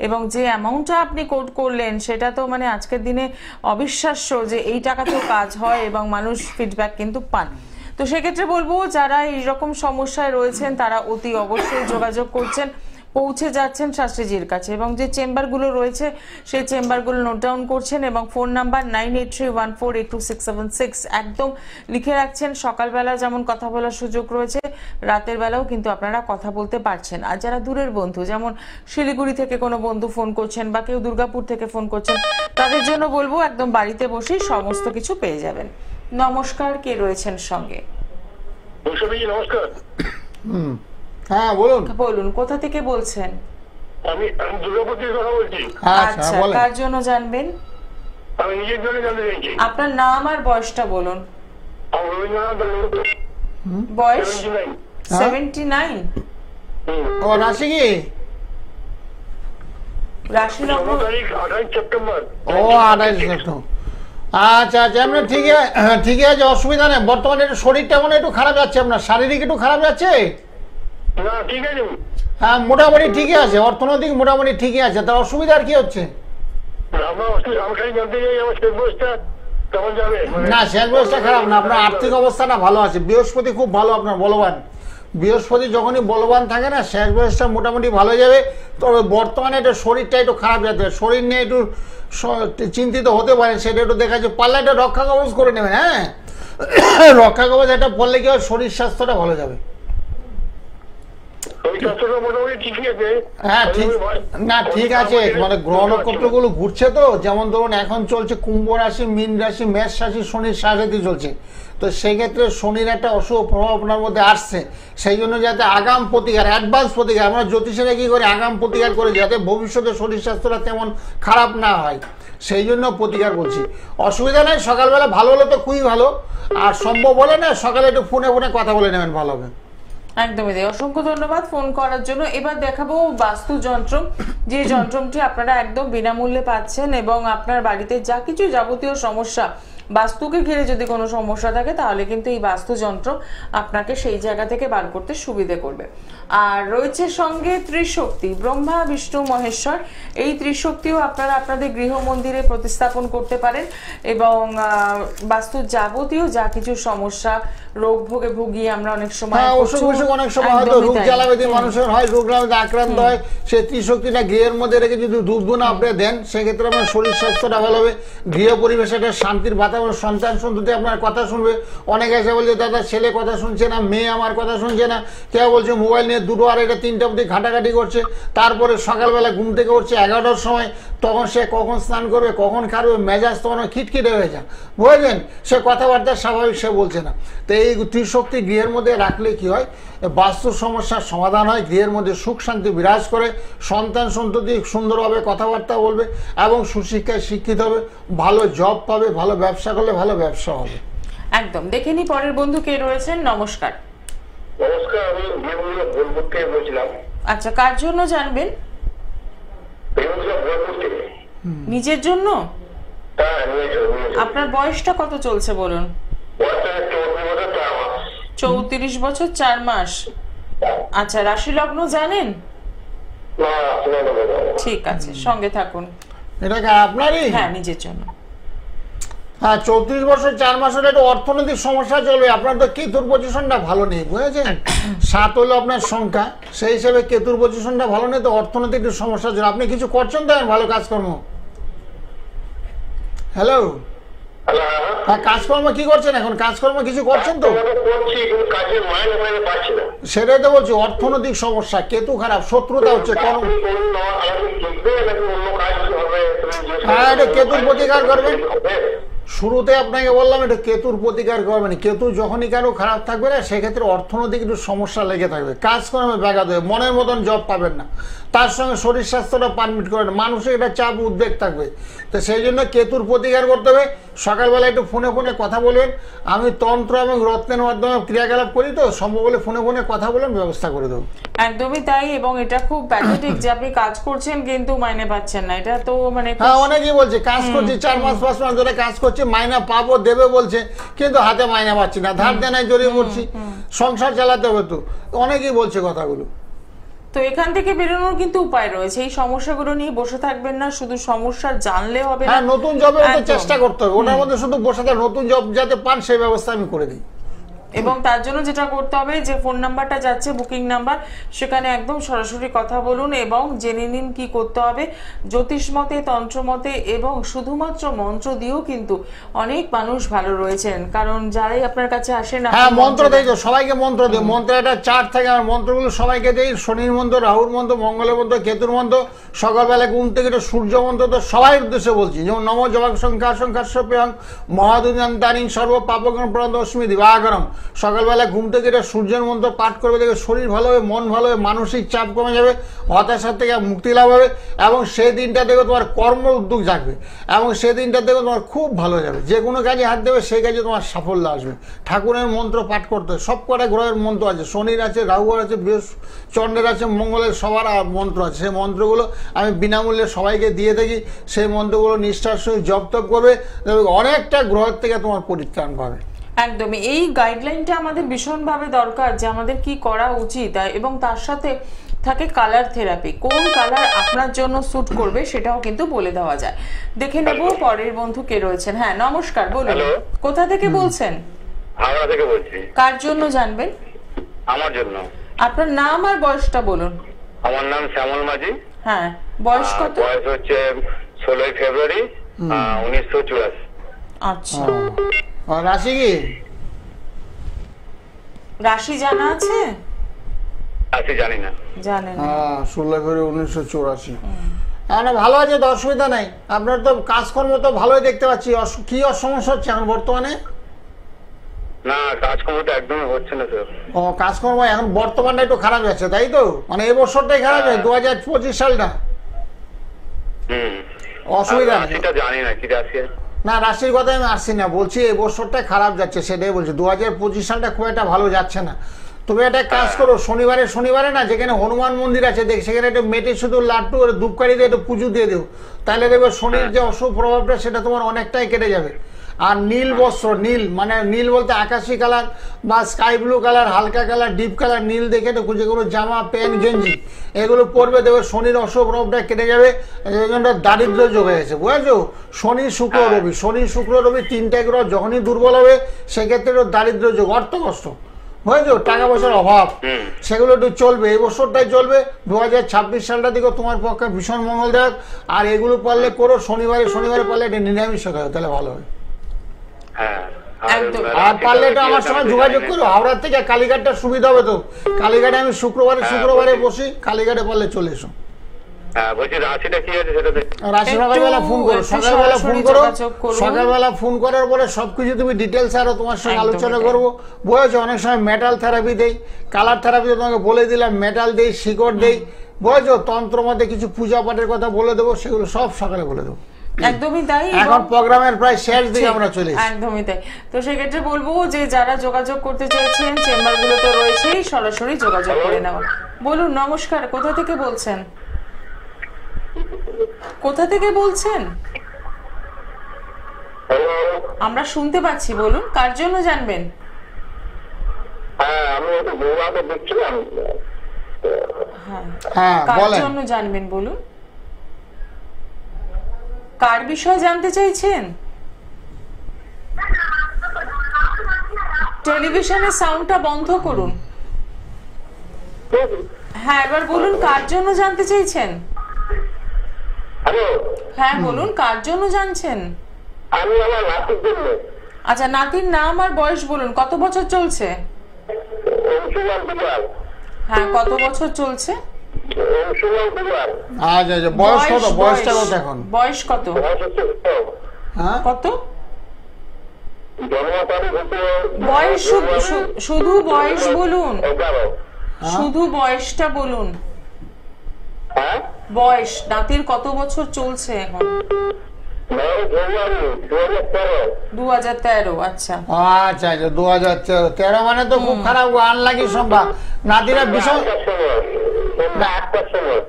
এবং যে অ্যামাউন্টটা আপনি কোট করলেন সেটা তো মানে আজকের দিনে অবিশ্বাস্য যে এই টাকাতেও কাজ হয় এবং মানুষ ফিডব্যাক কিন্তু পান। তো সেক্ষেত্রে বলবো, যারা এইরকম সমস্যায় রয়েছেন তারা অতি অবশ্যই যোগাযোগ করছেন পৌঁছে যাচ্ছেন শাস্ত্রীজির কাছে এবং যে চেম্বারগুলো রয়েছে সেই চেম্বারগুলো নোট ডাউন করছেন এবং ফোন নাম্বার 9831482676 একদম লিখে রাখছেন। সকালবেলা যেমন কথা বলার সুযোগ রয়েছে, রাতের বেলাও কিন্তু আপনারা কথা বলতে পারছেন। আর যারা দূরের বন্ধু, যেমন শিলিগুড়ি থেকে কোনো বন্ধু ফোন করছেন বা কেউ দুর্গাপুর থেকে ফোন করছেন, তাদের জন্য বলবো একদম বাড়িতে বসেই সমস্ত কিছু পেয়ে যাবেন। নমস্কার, কে রয়েছেন সঙ্গে? নমস্কার। হ্যাঁ বলুন। বলুন, কোথা থেকে বলছেন? আমি দুর্গাপুর থেকে কথা বলছি। আচ্ছা, কার জন্য জানবেন? আমি নিজের জন্য জানতে চাইছি। আপনার নাম আর বয়সটা বলুন। বয়স 79। ও রাশি কি? রাশি লগ্ন 28 সেপ্টেম্বর। ও 28 সেপ্টেম্বর। আচ্ছা আচ্ছা, আপনার ঠিক আছে, অসুবিধা নেই। বর্তমানে একটু শরীরটা মনে একটু খারাপ যাচ্ছে, আপনার শারীরিক একটু খারাপ যাচ্ছে। না ঠিক আছে। হ্যাঁ মোটামুটি ঠিকই আছে, অর্থনৈতিক মোটামুটি ঠিকই আছে। তার অসুবিধা আর কি হচ্ছে? না শেষ বয়সটা খারাপ না, আপনার আর্থিক অবস্থাটা ভালো আছে। বৃহস্পতি খুব ভালো, আপনার বলবান। বৃহস্পতি যখনই বলবান থাকে না, শেষ বয়সটা মোটামুটি ভালো যাবে। তবে বর্তমানে একটু শরীরটা একটু খারাপ যাচ্ছে, শরীর নিয়ে একটু চিন্তিত হতে পারেন। সেটা একটু দেখা যাচ্ছে, পারলে একটা রক্ষা কবচ করে নেবেন। হ্যাঁ রক্ষা কবচ একটা পড়লে কি হয়, শরীর স্বাস্থ্যটা ভালো যাবে। হ্যাঁ ঠিক না, ঠিক আছে। মানে গ্রহ নক্ষত্রগুলো ঘুরছে তো, যেমন ধরুন এখন চলছে কুম্ভ রাশি, মীন রাশি, মেষ রাশি, শনির সাথে চলছে। তো সেই ক্ষেত্রে শনির একটা অশুভ প্রভাব আপনার মধ্যে আসছে। সেই জন্য যাতে আগাম প্রতিকার, অ্যাডভান্স প্রতিকার, আমরা জ্যোতিষেরা কি করে আগাম প্রতিকার করে যাতে ভবিষ্যতে শরীর স্বাস্থ্যটা তেমন খারাপ না হয়, সেই জন্য প্রতিকার বলছি। অসুবিধা নেই, সকালবেলা ভালো হলে তো খুবই ভালো। আর সম্ভব হলে না সকালে একটু ফোনে কথা বলে নেবেন, ভালো হবে। একদমই তাই। অসংখ্য ধন্যবাদ ফোন করার জন্য। এবার দেখাবো বাস্তু যন্ত্র, যে যন্ত্রটি আপনারা একদম বিনামূল্যে পাচ্ছেন এবং আপনার বাড়িতে যা কিছু যাবতীয় সমস্যা, বাস্তুকে ঘিরে যদি কোনো সমস্যা থাকে, তাহলে কিন্তু এই বাস্তু যন্ত্র আপনাকে সেই জায়গা থেকে বার করতে সুবিধে করবে। আর রয়েছে সঙ্গে ত্রিশক্তি, ব্রহ্মা বিষ্ণু মহেশ্বর। এই ত্রিশক্তিও আপনারা আপনাদের গৃহ মন্দিরে প্রতিস্থাপন করতে পারেন এবং বাস্তুর যাবতীয় যা কিছু সমস্যা, রোগ ভোগে ভুগিয়ে আমরা অনেক সময় অনেক সময় হয়তো রোগ জ্বালাবেদি মানুষের হয়, রোগ জ্বালাবেদি আক্রান্ত হয়, সেই ত্রিশক্তিটা গৃহের মধ্যে রেখে যদি ধূপধুনা আপনি দেন, সেক্ষেত্রে আপনার শরীর স্বাস্থ্যটা ভালো হবে। গৃহ পরিবেশে একটা শান্তির বাতাবরণ, সন্তান সন্ততি আপনার কথা শুনবে। অনেকে এসে বলছে দাদা ছেলে কথা শুনছে না, মেয়ে আমার কথা শুনছে না, কেউ বলছে মোবাইল নিয়ে 2টো আড়াইটা 3টা অবধি ঘাটাঘাটি করছে। তারপরে সকালবেলা ঘুম থেকে উঠছে 11টার সময়, তখন সে কখন স্নান করবে, কখন খাবে, মেজাজ তখন খিটখিটে হয়ে যায়, বুঝলেন? সে কথাবার্তা স্বাভাবিক সে বলছে না। তো এই ত্রিশক্তি গৃহের মধ্যে রাখলে কি হয়, বাস্তুর সমস্যার সমাধান হয়, গৃহের মধ্যে সুখ শান্তি বিরাজ করে, সন্তান সন্ততি সুন্দরভাবে কথাবার্তা বলবে এবং সুশিক্ষায় শিক্ষিত হবে, ভালো জব পাবে, ভালো ব্যবসা করলে ভালো ব্যবসা হবে। একদম। দেখে নি পরের বন্ধু কে রয়েছেন। নমস্কার। নমস্কার, আমি বোলপুর থেকে বলছিলাম। আচ্ছা, কার জন্য জানবেন? নিজের জন্য? আপনার বয়সটা কত চলছে বলুন? 34 বছর 4 মাস। আচ্ছা, রাশি লগ্ন জানেন? ঠিক আছে, সঙ্গে থাকুন। এটা কি আপনারই? হ্যাঁ, নিজের জন্য। হ্যাঁ, 34 বছর 4 মাস হলে একটু অর্থনৈতিক সমস্যা চলবে। আপনার তো কেতুর পজিশনটা ভালো নেই, বুঝেছেন? 7 হলো আপনার সংখ্যা, সেই হিসেবে কেতুর পজিশনটা ভালো নেই, তো অর্থনৈতিক একটু সমস্যা চলবে। আপনি কিছু করছেন তো ভালো কাজকর্ম? হ্যালো, হ্যাঁ, কাজকর্ম কি করছেন এখন? কাজকর্ম কিছু করছেন তো? সেটাই তো বলছি, অর্থনৈতিক সমস্যা, কেতু খারাপ, শত্রুতা হচ্ছে। হ্যাঁ, এটা কেতুর প্রতিকার করবেন। শুরুতে আপনাকে বললাম এটা কেতুর প্রতিকার করবেন। কেতু যখনই কারো খারাপ থাকবে না, সেক্ষেত্রে অর্থনৈতিক একটু সমস্যা লেগে থাকবে, কাজকর্মে ব্যাঘাত হবে, মনের মতন জব পাবেন না, তার সঙ্গে শরীর স্বাস্থ্যটা পারমিট করে না, মানসিক একটা চাপ উদ্বেগ থাকবে। তো সেই জন্য কেতুর প্রতিকার করতে হবে। সকালবেলা একটু ফোনে কথা বলবেন। আমি তন্ত্র এবং রত্নের মাধ্যমে ক্রিয়াকলাপ করি, তো সম্ভব হলে ফোনে কথা বলেন, ব্যবস্থা করে দেবো। একদমই তাই। এবং এটা খুব প্যাথেটিক যে আপনি কাজ করছেন কিন্তু মাইনে পাচ্ছেন না। এটা তো মানে হ্যাঁ, অনেকেই বলছে কাজ করছি 4 মাস 5 মাস ধরে কাজ করছি, মাইনা পাবো দেবে বলছে, কিন্তু হাতে মাইনা পাচ্ছি না, ধার দেনায় জড়িয়ে পড়ছি, সংসার চালাতে হবে। তো অনেকেই বলছে কথাগুলো। তো এখান থেকে বেরোনোর কিন্তু উপায় রয়েছে। এই সমস্যাগুলো নিয়ে বসে থাকবেন না, শুধু সমস্যা জানলে হবে না। হ্যাঁ, নতুন জবের চেষ্টা করতে হবে, ওটার মধ্যে শুধু বসে থাকা, নতুন জব যাতে পান সেই ব্যবস্থা আমি করে দিই। এবং তার জন্য যেটা করতে হবে, যে ফোন নাম্বারটা যাচ্ছে বুকিং নাম্বার, সেখানে একদম সরাসরি কথা বলুন এবং জেনে নিন কি করতে হবে। জ্যোতিষ মতে, তন্ত্র মতে এবং শুধুমাত্র মন্ত্র দিয়েও কিন্তু অনেক মানুষ ভালো রয়েছেন, কারণ যারাই আপনার কাছে আসেন হ্যাঁ মন্ত্র দেই তো, সবাইকে মন্ত্র দিই। মন্ত্র একটা চার্ট থাকে, আর মন্ত্রগুলো সবাইকে দেই। শনির মন্ত্র, রাহুর মন্ত্র, মঙ্গলের মন্ত্র, কেতুর মন্ত্র, সকালবেলা ঘুম থেকে সূর্য মন্ত্র তো সবাই উদ্দেশ্যে বলছি। যেমন নম জবাক সংখ্যা সংখ্যাস্যপ্রিয়ং মহাদুদান্তারিং সর্ব পাপকং প্রদস্মি দিবাকরম। সকালবেলা ঘুম থেকে এটা সূর্যের মন্ত্র পাঠ করবে, দেখবে শরীর ভালো হবে, মন ভালো হবে, মানসিক চাপ কমে যাবে, হতাশার থেকে মুক্তি লাভ হবে, এবং সেই দিনটা দেখবে তোমার কর্ম উদ্যোগ জাগবে, এবং সেই দিনটা দেখবে তোমার খুব ভালো যাবে। যে কোনো কাজে হাত দেবে সেই কাজে তোমার সাফল্য আসবে। ঠাকুরের মন্ত্র পাঠ করতে হবে। সব কটা গ্রহের মন্ত্র আছে, শনির আছে, রাহুর আছে, চন্দ্রের আছে, মঙ্গলের, সবার মন্ত্র আছে। সেই মন্ত্রগুলো আমি বিনামূল্যে সবাইকে দিয়ে থাকি। সেই মন্ত্রগুলো নিষ্ঠার সঙ্গে জপ তপ করবে, অনেকটা গ্রহের থেকে তোমার পরিত্রাণ পাবে। একদমই এই গাইডলাইনটা আমাদের ভীষণভাবে দরকার, যে আমাদের কি করা উচিত, এবং তার সাথে থাকে কালার থেরাপি। কোন কালার আপনার জন্য স্যুট করবে সেটাও কিন্তু বলে দেওয়া যায়। দেখে নেব পরের বন্ধু কে রয়েছেন। হ্যাঁ নমস্কার, বলুন হ্যালো। কোথা থেকে বলছেন? হাওড়া থেকে বলছি। কার জন্য জানবেন? আমার জন্য। আপনার নাম আর বয়সটা বলুন। আমার নাম শ্যামল মাঝি। হ্যাঁ, বয়স কত? বয়স হচ্ছে 16 ফেব্রুয়ারি 1984। আচ্ছা, আর রাশি কি? রাশি জানা আছে? আছি জানি না। জানেন? 16 ফেব্রুয়ারি 1984। না ভালো আছে, তো অসুবিধা নাই। আপনার তো কাজকর্ম তো ভালোই দেখতে পাচ্ছি। কি সমস্যা হচ্ছে এখন বর্তমানে? না কাজকর্ম তো একদমই হচ্ছে না স্যার। ও কাজকর্ম এখন বর্তমানটা একটু খারাপ যাচ্ছে, তাই তো? মানে এই বছরটাই খারাপ যায়, 2025 সালটা। অসুবিধা নেই। সেটা জানি না কি রাশি। না রাশির কথা আমি আসছি না, বলছি এই বছরটা খারাপ যাচ্ছে, সেটাই বলছি। 2025 সালটা খুব একটা ভালো যাচ্ছে না। তুমি একটা কাজ করো, শনিবারে না যেখানে হনুমান মন্দির আছে দেখ, সেখানে একটু মেটে শুধু লাড্ডু আর ধূপকাঠি দিয়ে একটু পুজো দিয়ে দেও, তাহলে দেখবে শনির যে অশুভ প্রভাবটা সেটা তোমার অনেকটাই কেটে যাবে। আর নীল বস্ত্র, নীল মানে নীল বলতে আকাশি কালার বা স্কাই ব্লু কালার, হালকা কালার, ডিপ কালার নীল দেখে তো যেগুলো জামা প্যান্ট গেঞ্জি এগুলো পরবে, দেখবে শনির অশুভ প্রভাবটা কেটে যাবে। এই জন্য দারিদ্র যোগ হয়ে গেছে, বুঝেছো? শনি শুক্র রবি, শনি শুক্র রবি তিনটে গ্রহ যখনই দুর্বল হবে সেক্ষেত্রে দারিদ্র যোগ, অর্থ কষ্ট, বুঝেছো? টাকা পয়সার অভাব, সেগুলো একটু চলবে। এই বছরটাই চলবে। 2026 সালটা দিকে তোমার পক্ষে ভীষণ মঙ্গলদায়ক। আর এগুলো পারলে করো, শনিবারে পারলে এটা নিরামিষ খাও, তাহলে ভালো হয়। আর পারলে এটা আমার সঙ্গে যোগাযোগ করো। হাওড়া থেকে কালীঘাটটা সুবিধা হবে তো। কালীঘাটে আমি শুক্রবারে বসি, কালীঘাটে পারলে চলে এসো। রাশিবেলা ফোন করো, সকালবেলা ফোন করার পরে সবকিছু তুমি ডিটেলস আরো তোমার সঙ্গে আলোচনা করবো। বুঝেছো? অনেক সময় মেটাল থেরাপি দেই, কালার থেরাপি তোমাকে বলে দিলাম, মেটাল দেই, শিকড় দেই, বুঝেছো? তন্ত্র মধ্যে কিছু পূজা পাঠের কথা বলে দেবো, সেগুলো সব সকালে বলে দেবো। একদমই তাই। এখন প্রোগ্রামের প্রায় শেষ দিকে আমরা চলে এসেছি। একদমই তাই। তো সেক্ষেত্রে বলবো যে যারা যোগাযোগ করতে চাইছেন চেম্বারগুলো তো রয়েছেই, সরাসরি যোগাযোগ করে নেওয়া। বলুন নমস্কার, কোথা থেকে বলছেন? কোথা থেকে বলছেন? আমরা শুনতে পাচ্ছি, বলুন কার জন্য জানবেন? হ্যাঁ কার বলেন। জন্য জানবেন বলুন? কার বিষয়ে জানতে চাইছেন? টেলিভিশনের সাউন্ডটা বন্ধ করুন। হ্যাঁ এবার বলুন কার জন্য জানতে চাইছেন? হ্যাঁ বলুন কার জন্য জানছেন? আচ্ছা, নাতির নাম আর বয়স বলুন। কত বছর চলছে? হ্যাঁ কত বছর চলছে? আচ্ছা বয়স কত? বয়সটা কত এখন? বয়স কত? হ্যাঁ কত বয়স? শুধু বয়স বলুন, শুধু বয়সটা বলুন। বয়স নাতির কত বছর চলছে এখন? 2013। আচ্ছা আচ্ছা 2013 মানে তো খুব খারাপ, আনলাকি সম্ভব। নাতিরা ভীষণ,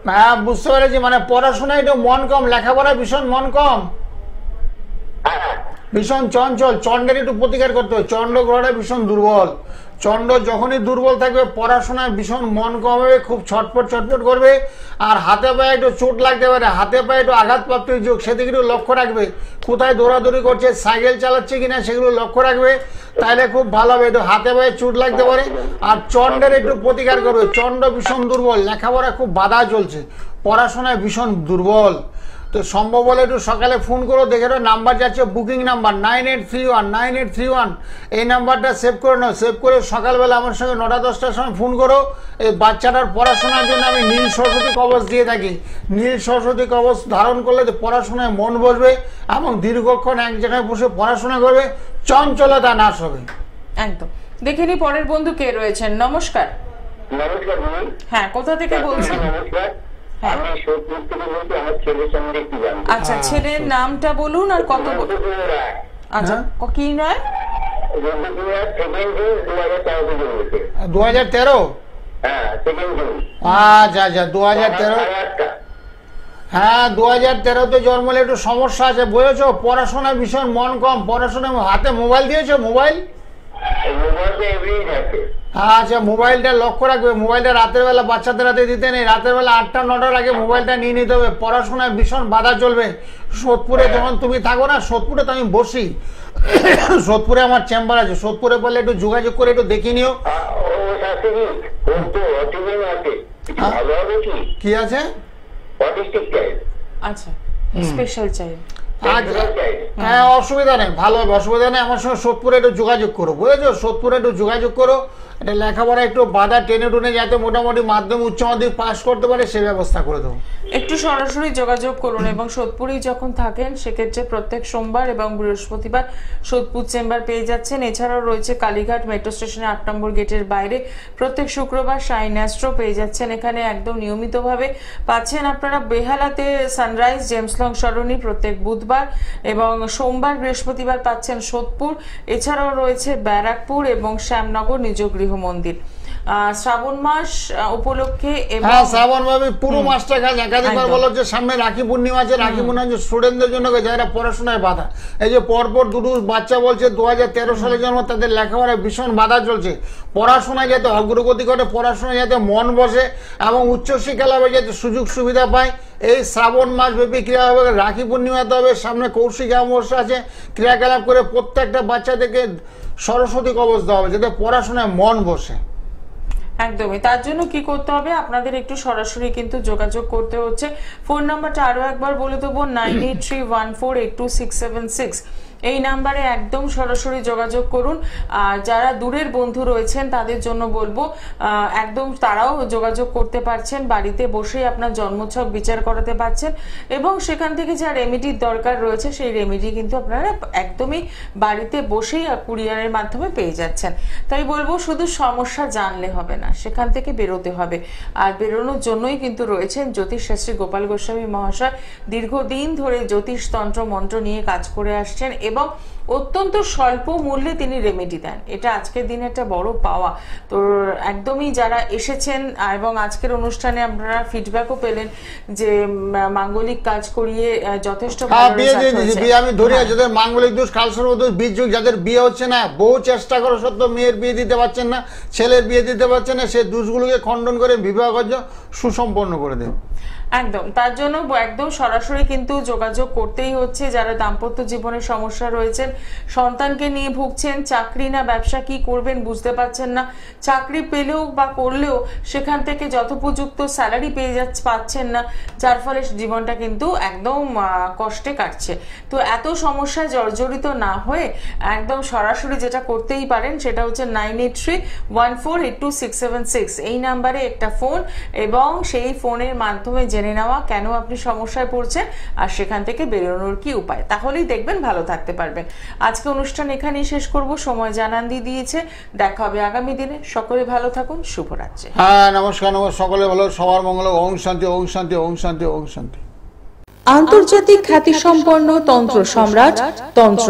হ্যাঁ বুঝতে পেরেছি। মানে পড়াশোনায় একটু মন কম, লেখাপড়া ভীষণ মন কম। ভীষণ চঞ্চল, চন্ডের একটু প্রতিকার করতে হবে। চন্ড গ্রহটা ভীষণ দুর্বল। চন্ড যখনই দুর্বল থাকবে পড়াশোনায় ভীষণ মন কমাবে, খুব ছটফট করবে, আর হাতে পায়ে একটু চোট লাগতে পারে, হাতে পায়ে একটু আঘাতপ্রাপ্তির যোগ, সেদিকে একটু লক্ষ্য রাখবে। কোথায় দৌড়াদৌড়ি করছে, সাইকেল চালাচ্ছে কিনা সেগুলো লক্ষ্য রাখবে, তাহলে খুব ভালো হবে। একটু হাতে পায়ে চোট লাগতে পারে। আর চন্ডের একটু প্রতিকার করবে। চন্ড ভীষণ দুর্বল, লেখাপড়া খুব বাধা চলছে, পড়াশোনায় ভীষণ দুর্বল। তো সম্ভব হলে একটু সকালে ফোন করো, দেখে নাও নাম্বার যাচ্ছে, বুকিং নাম্বার 9831 এই নাম্বারটা সেভ করে নাও। সেভ করে সকালবেলা আমার সঙ্গে 9টা-10টার সময় ফোন করো। এই বাচ্চাটার পড়াশোনার জন্য আমি নীল সরস্বতী কবচ দিয়ে থাকি। নীল সরস্বতী কবচ ধারণ করলে পড়াশোনায় মন বসবে এবং দীর্ঘক্ষণ এক জায়গায় বসে পড়াশোনা করবে, চঞ্চলতা নাশ হবে। একদম। দেখে নি পরের বন্ধু কে রয়েছেন। নমস্কার। নমস্কার বোন। হ্যাঁ, কোথা থেকে বলছেন? নমস্কার, আমি সোদপুর থেকে বলছি। আমার ছেলের সম্বন্ধে একটু জানবো। আচ্ছা, ছেলের নামটা বলুন আর কত আচ্ছা কি নয়? 2013? হ্যাঁ, 2nd জুন। আচ্ছা 2013। হ্যাঁ, 2013-তে জন্মলে একটু সমস্যা আছে, বুঝেছো? পড়াশোনায় ভীষণ মন কম, পড়াশোনায়। হাতে মোবাইল দিয়েছো? মোবাইল? মোবাইলটা এভরিথিং আছে। আচ্ছা, মোবাইলটা লক্ষ্য রাখবে। মোবাইলটা রাতের বেলা বাচ্চাদের হাতে দিতে নেই। রাতের বেলা 8টা-9টার আগে মোবাইলটা নিয়ে নিতে হবে। পড়াশোনায় ভীষণ বাধা চলবে। সোদপুরে যখন তুমি থাকো না, সোদপুরে তো আমি বসি, সোদপুরে আমার চেম্বার আছে। সোদপুরে বললে একটু যোগাযোগ করে একটু দেখে নিও। কি আছে? আচ্ছা, স্পেশাল চাইল্ড। হ্যাঁ, অসুবিধা নেই, ভালো হবে, অসুবিধা নেই। আমার সঙ্গে সোদপুরে একটু যোগাযোগ করো, বুঝেছো? সোদপুরে একটু যোগাযোগ করো। এটা লেখাপড়া একটু বাধা টেনে টুনে যাতে মোটামুটি মাধ্যমিক উচ্চ মাধ্যমিক পাস করতে পারে সে ব্যবস্থা করে দেবো। একটু সরাসরি যোগাযোগ করুন। এবং সোদপুরেই যখন থাকেন সেক্ষেত্রে প্রত্যেক সোমবার এবং বৃহস্পতিবার সোদপুর চেম্বার পেয়ে যাচ্ছেন। এছাড়াও রয়েছে কালীঘাট মেট্রো স্টেশনে 8 নম্বর গেটের বাইরে প্রত্যেক শুক্রবার শাইন অ্যাস্ট্রো পেয়ে যাচ্ছেন। এখানে একদম নিয়মিতভাবে পাচ্ছেন আপনারা। বেহালাতে সানরাইজ জেমস লং সরণি প্রত্যেক বুধবার, এবং সোমবার বৃহস্পতিবার পাচ্ছেন সোদপুর। এছাড়াও রয়েছে ব্যারাকপুর এবং শ্যামনগর নিজ গৃহ মন্দির। শ্রাবণ মাস উপলক্ষে হ্যাঁ, শ্রাবণ মাসে পুরো মাসটা একাধিকবার বলো যে সামনে রাখি পূর্ণিমা আছে। রাখি পূর্ণিমা স্টুডেন্টদের জন্য যারা পড়াশোনায় বাধা, এই যে পরপর দুটো বাচ্চা বলছে 2013 সালে জন্ম, তাদের লেখাপড়ায় ভীষণ বাধা চলছে। পড়াশোনায় যাতে অগ্রগতি করে, পড়াশোনায় যাতে মন বসে এবং উচ্চশিক্ষা লাভে যাতে সুযোগ সুবিধা পায়, এই শ্রাবণ মাস ব্যাপী ক্রিয়া হবে। রাখি পূর্ণিমাতে হবে, সামনে কৌশিক অমাবস্যা আছে। ক্রিয়াকলাপ করে প্রত্যেকটা বাচ্চাদেরকে সরস্বতী কবচ দেওয়া হবে যাতে পড়াশোনায় মন বসে। একদমই। তার জন্য কি করতে হবে, আপনাদের একটু সরাসরি কিন্তু যোগাযোগ করতে হচ্ছে। ফোন নাম্বারটা আরো একবার বলে দেবো, 9831482676। এই নাম্বারে একদম সরাসরি যোগাযোগ করুন। আর যারা দূরের বন্ধু রয়েছেন তাদের জন্য বলবো একদম তারাও যোগাযোগ করতে পারছেন। বাড়িতে বসেই আপনার জন্মছক বিচার করাতে পারছেন, এবং সেখান থেকে যা রেমেডির দরকার রয়েছে সেই রেমেডি কিন্তু আপনারা একদমই বাড়িতে বসেই কুরিয়ারের মাধ্যমে পেয়ে যাচ্ছেন। তাই বলবো শুধু সমস্যা জানলে হবে না, সেখান থেকে বেরোতে হবে। আর বেরোনোর জন্যই কিন্তু রয়েছেন জ্যোতিষ শাস্ত্রী গোপাল গোস্বামী মহাশয়। দীর্ঘদিন ধরে জ্যোতিষ তন্ত্র মন্ত্র নিয়ে কাজ করে আসছেন এবং অত্যন্ত স্বল্প মূল্যে তিনি রেমেডি দেন। এটা আজকের দিনে একটা বড় পাওয়া। তো একদমই যারা এসেছেন এবং আজকের অনুষ্ঠানে আপনারা ফিডব্যাকও পেলেন যে মাঙ্গলিক কাজ করিয়ে যথেষ্ট আমি ধরি যাদের মাঙ্গলিক দোষ, কালসর্পদোষ, বীর্যযোগ, যাদের বিয়ে হচ্ছে না, বহু চেষ্টা করা সত্ত্বেও মেয়ের বিয়ে দিতে পারছেন না, ছেলের বিয়ে দিতে পারছেন না, সেই দোষগুলোকে খণ্ডন করে বিবাহ কার্য সুসম্পন্ন করে দেন। একদম। তার জন্য একদম সরাসরি কিন্তু যোগাযোগ করতেই হচ্ছে। যারা দাম্পত্য জীবনের সমস্যা রয়েছেন, সন্তানকে নিয়ে ভুগছেন, চাকরি না ব্যবসা কি করবেন বুঝতে পারছেন না, চাকরি পেলেও বা করলেও সেখান থেকে যথোপযুক্ত স্যালারি পাচ্ছেন না, যার ফলে জীবনটা কিন্তু একদম কষ্টে কাটছে। তো এত সমস্যায় জর্জরিত না হয়ে একদম সরাসরি যেটা করতেই পারেন সেটা হচ্ছে 9831482676। এই নাম্বারে একটা ফোন, এবং সেই ফোনের মাধ্যমে জেনে নেওয়া কেন আপনি সমস্যায় পড়ছেন আর সেখান থেকে বেরোনোর কি উপায়, তাহলেই দেখবেন ভালো থাকতে পারবেন। আজকে অনুষ্ঠান এখানেই শেষ করব, সময় জানান দিয়েছে। দেখা হবে আগামী দিনে। সকলে ভালো থাকুন, শুভরাত্রি। হ্যাঁ, নমস্কার। সকলে ভালো, সবার মঙ্গল। ওম শান্তি, ওম শান্তি, ওম শান্তি, ওম শান্তি। আন্তর্জাতিক খ্যাতিসম্পন্ন তন্ত্র সম্রাট তন্ত্র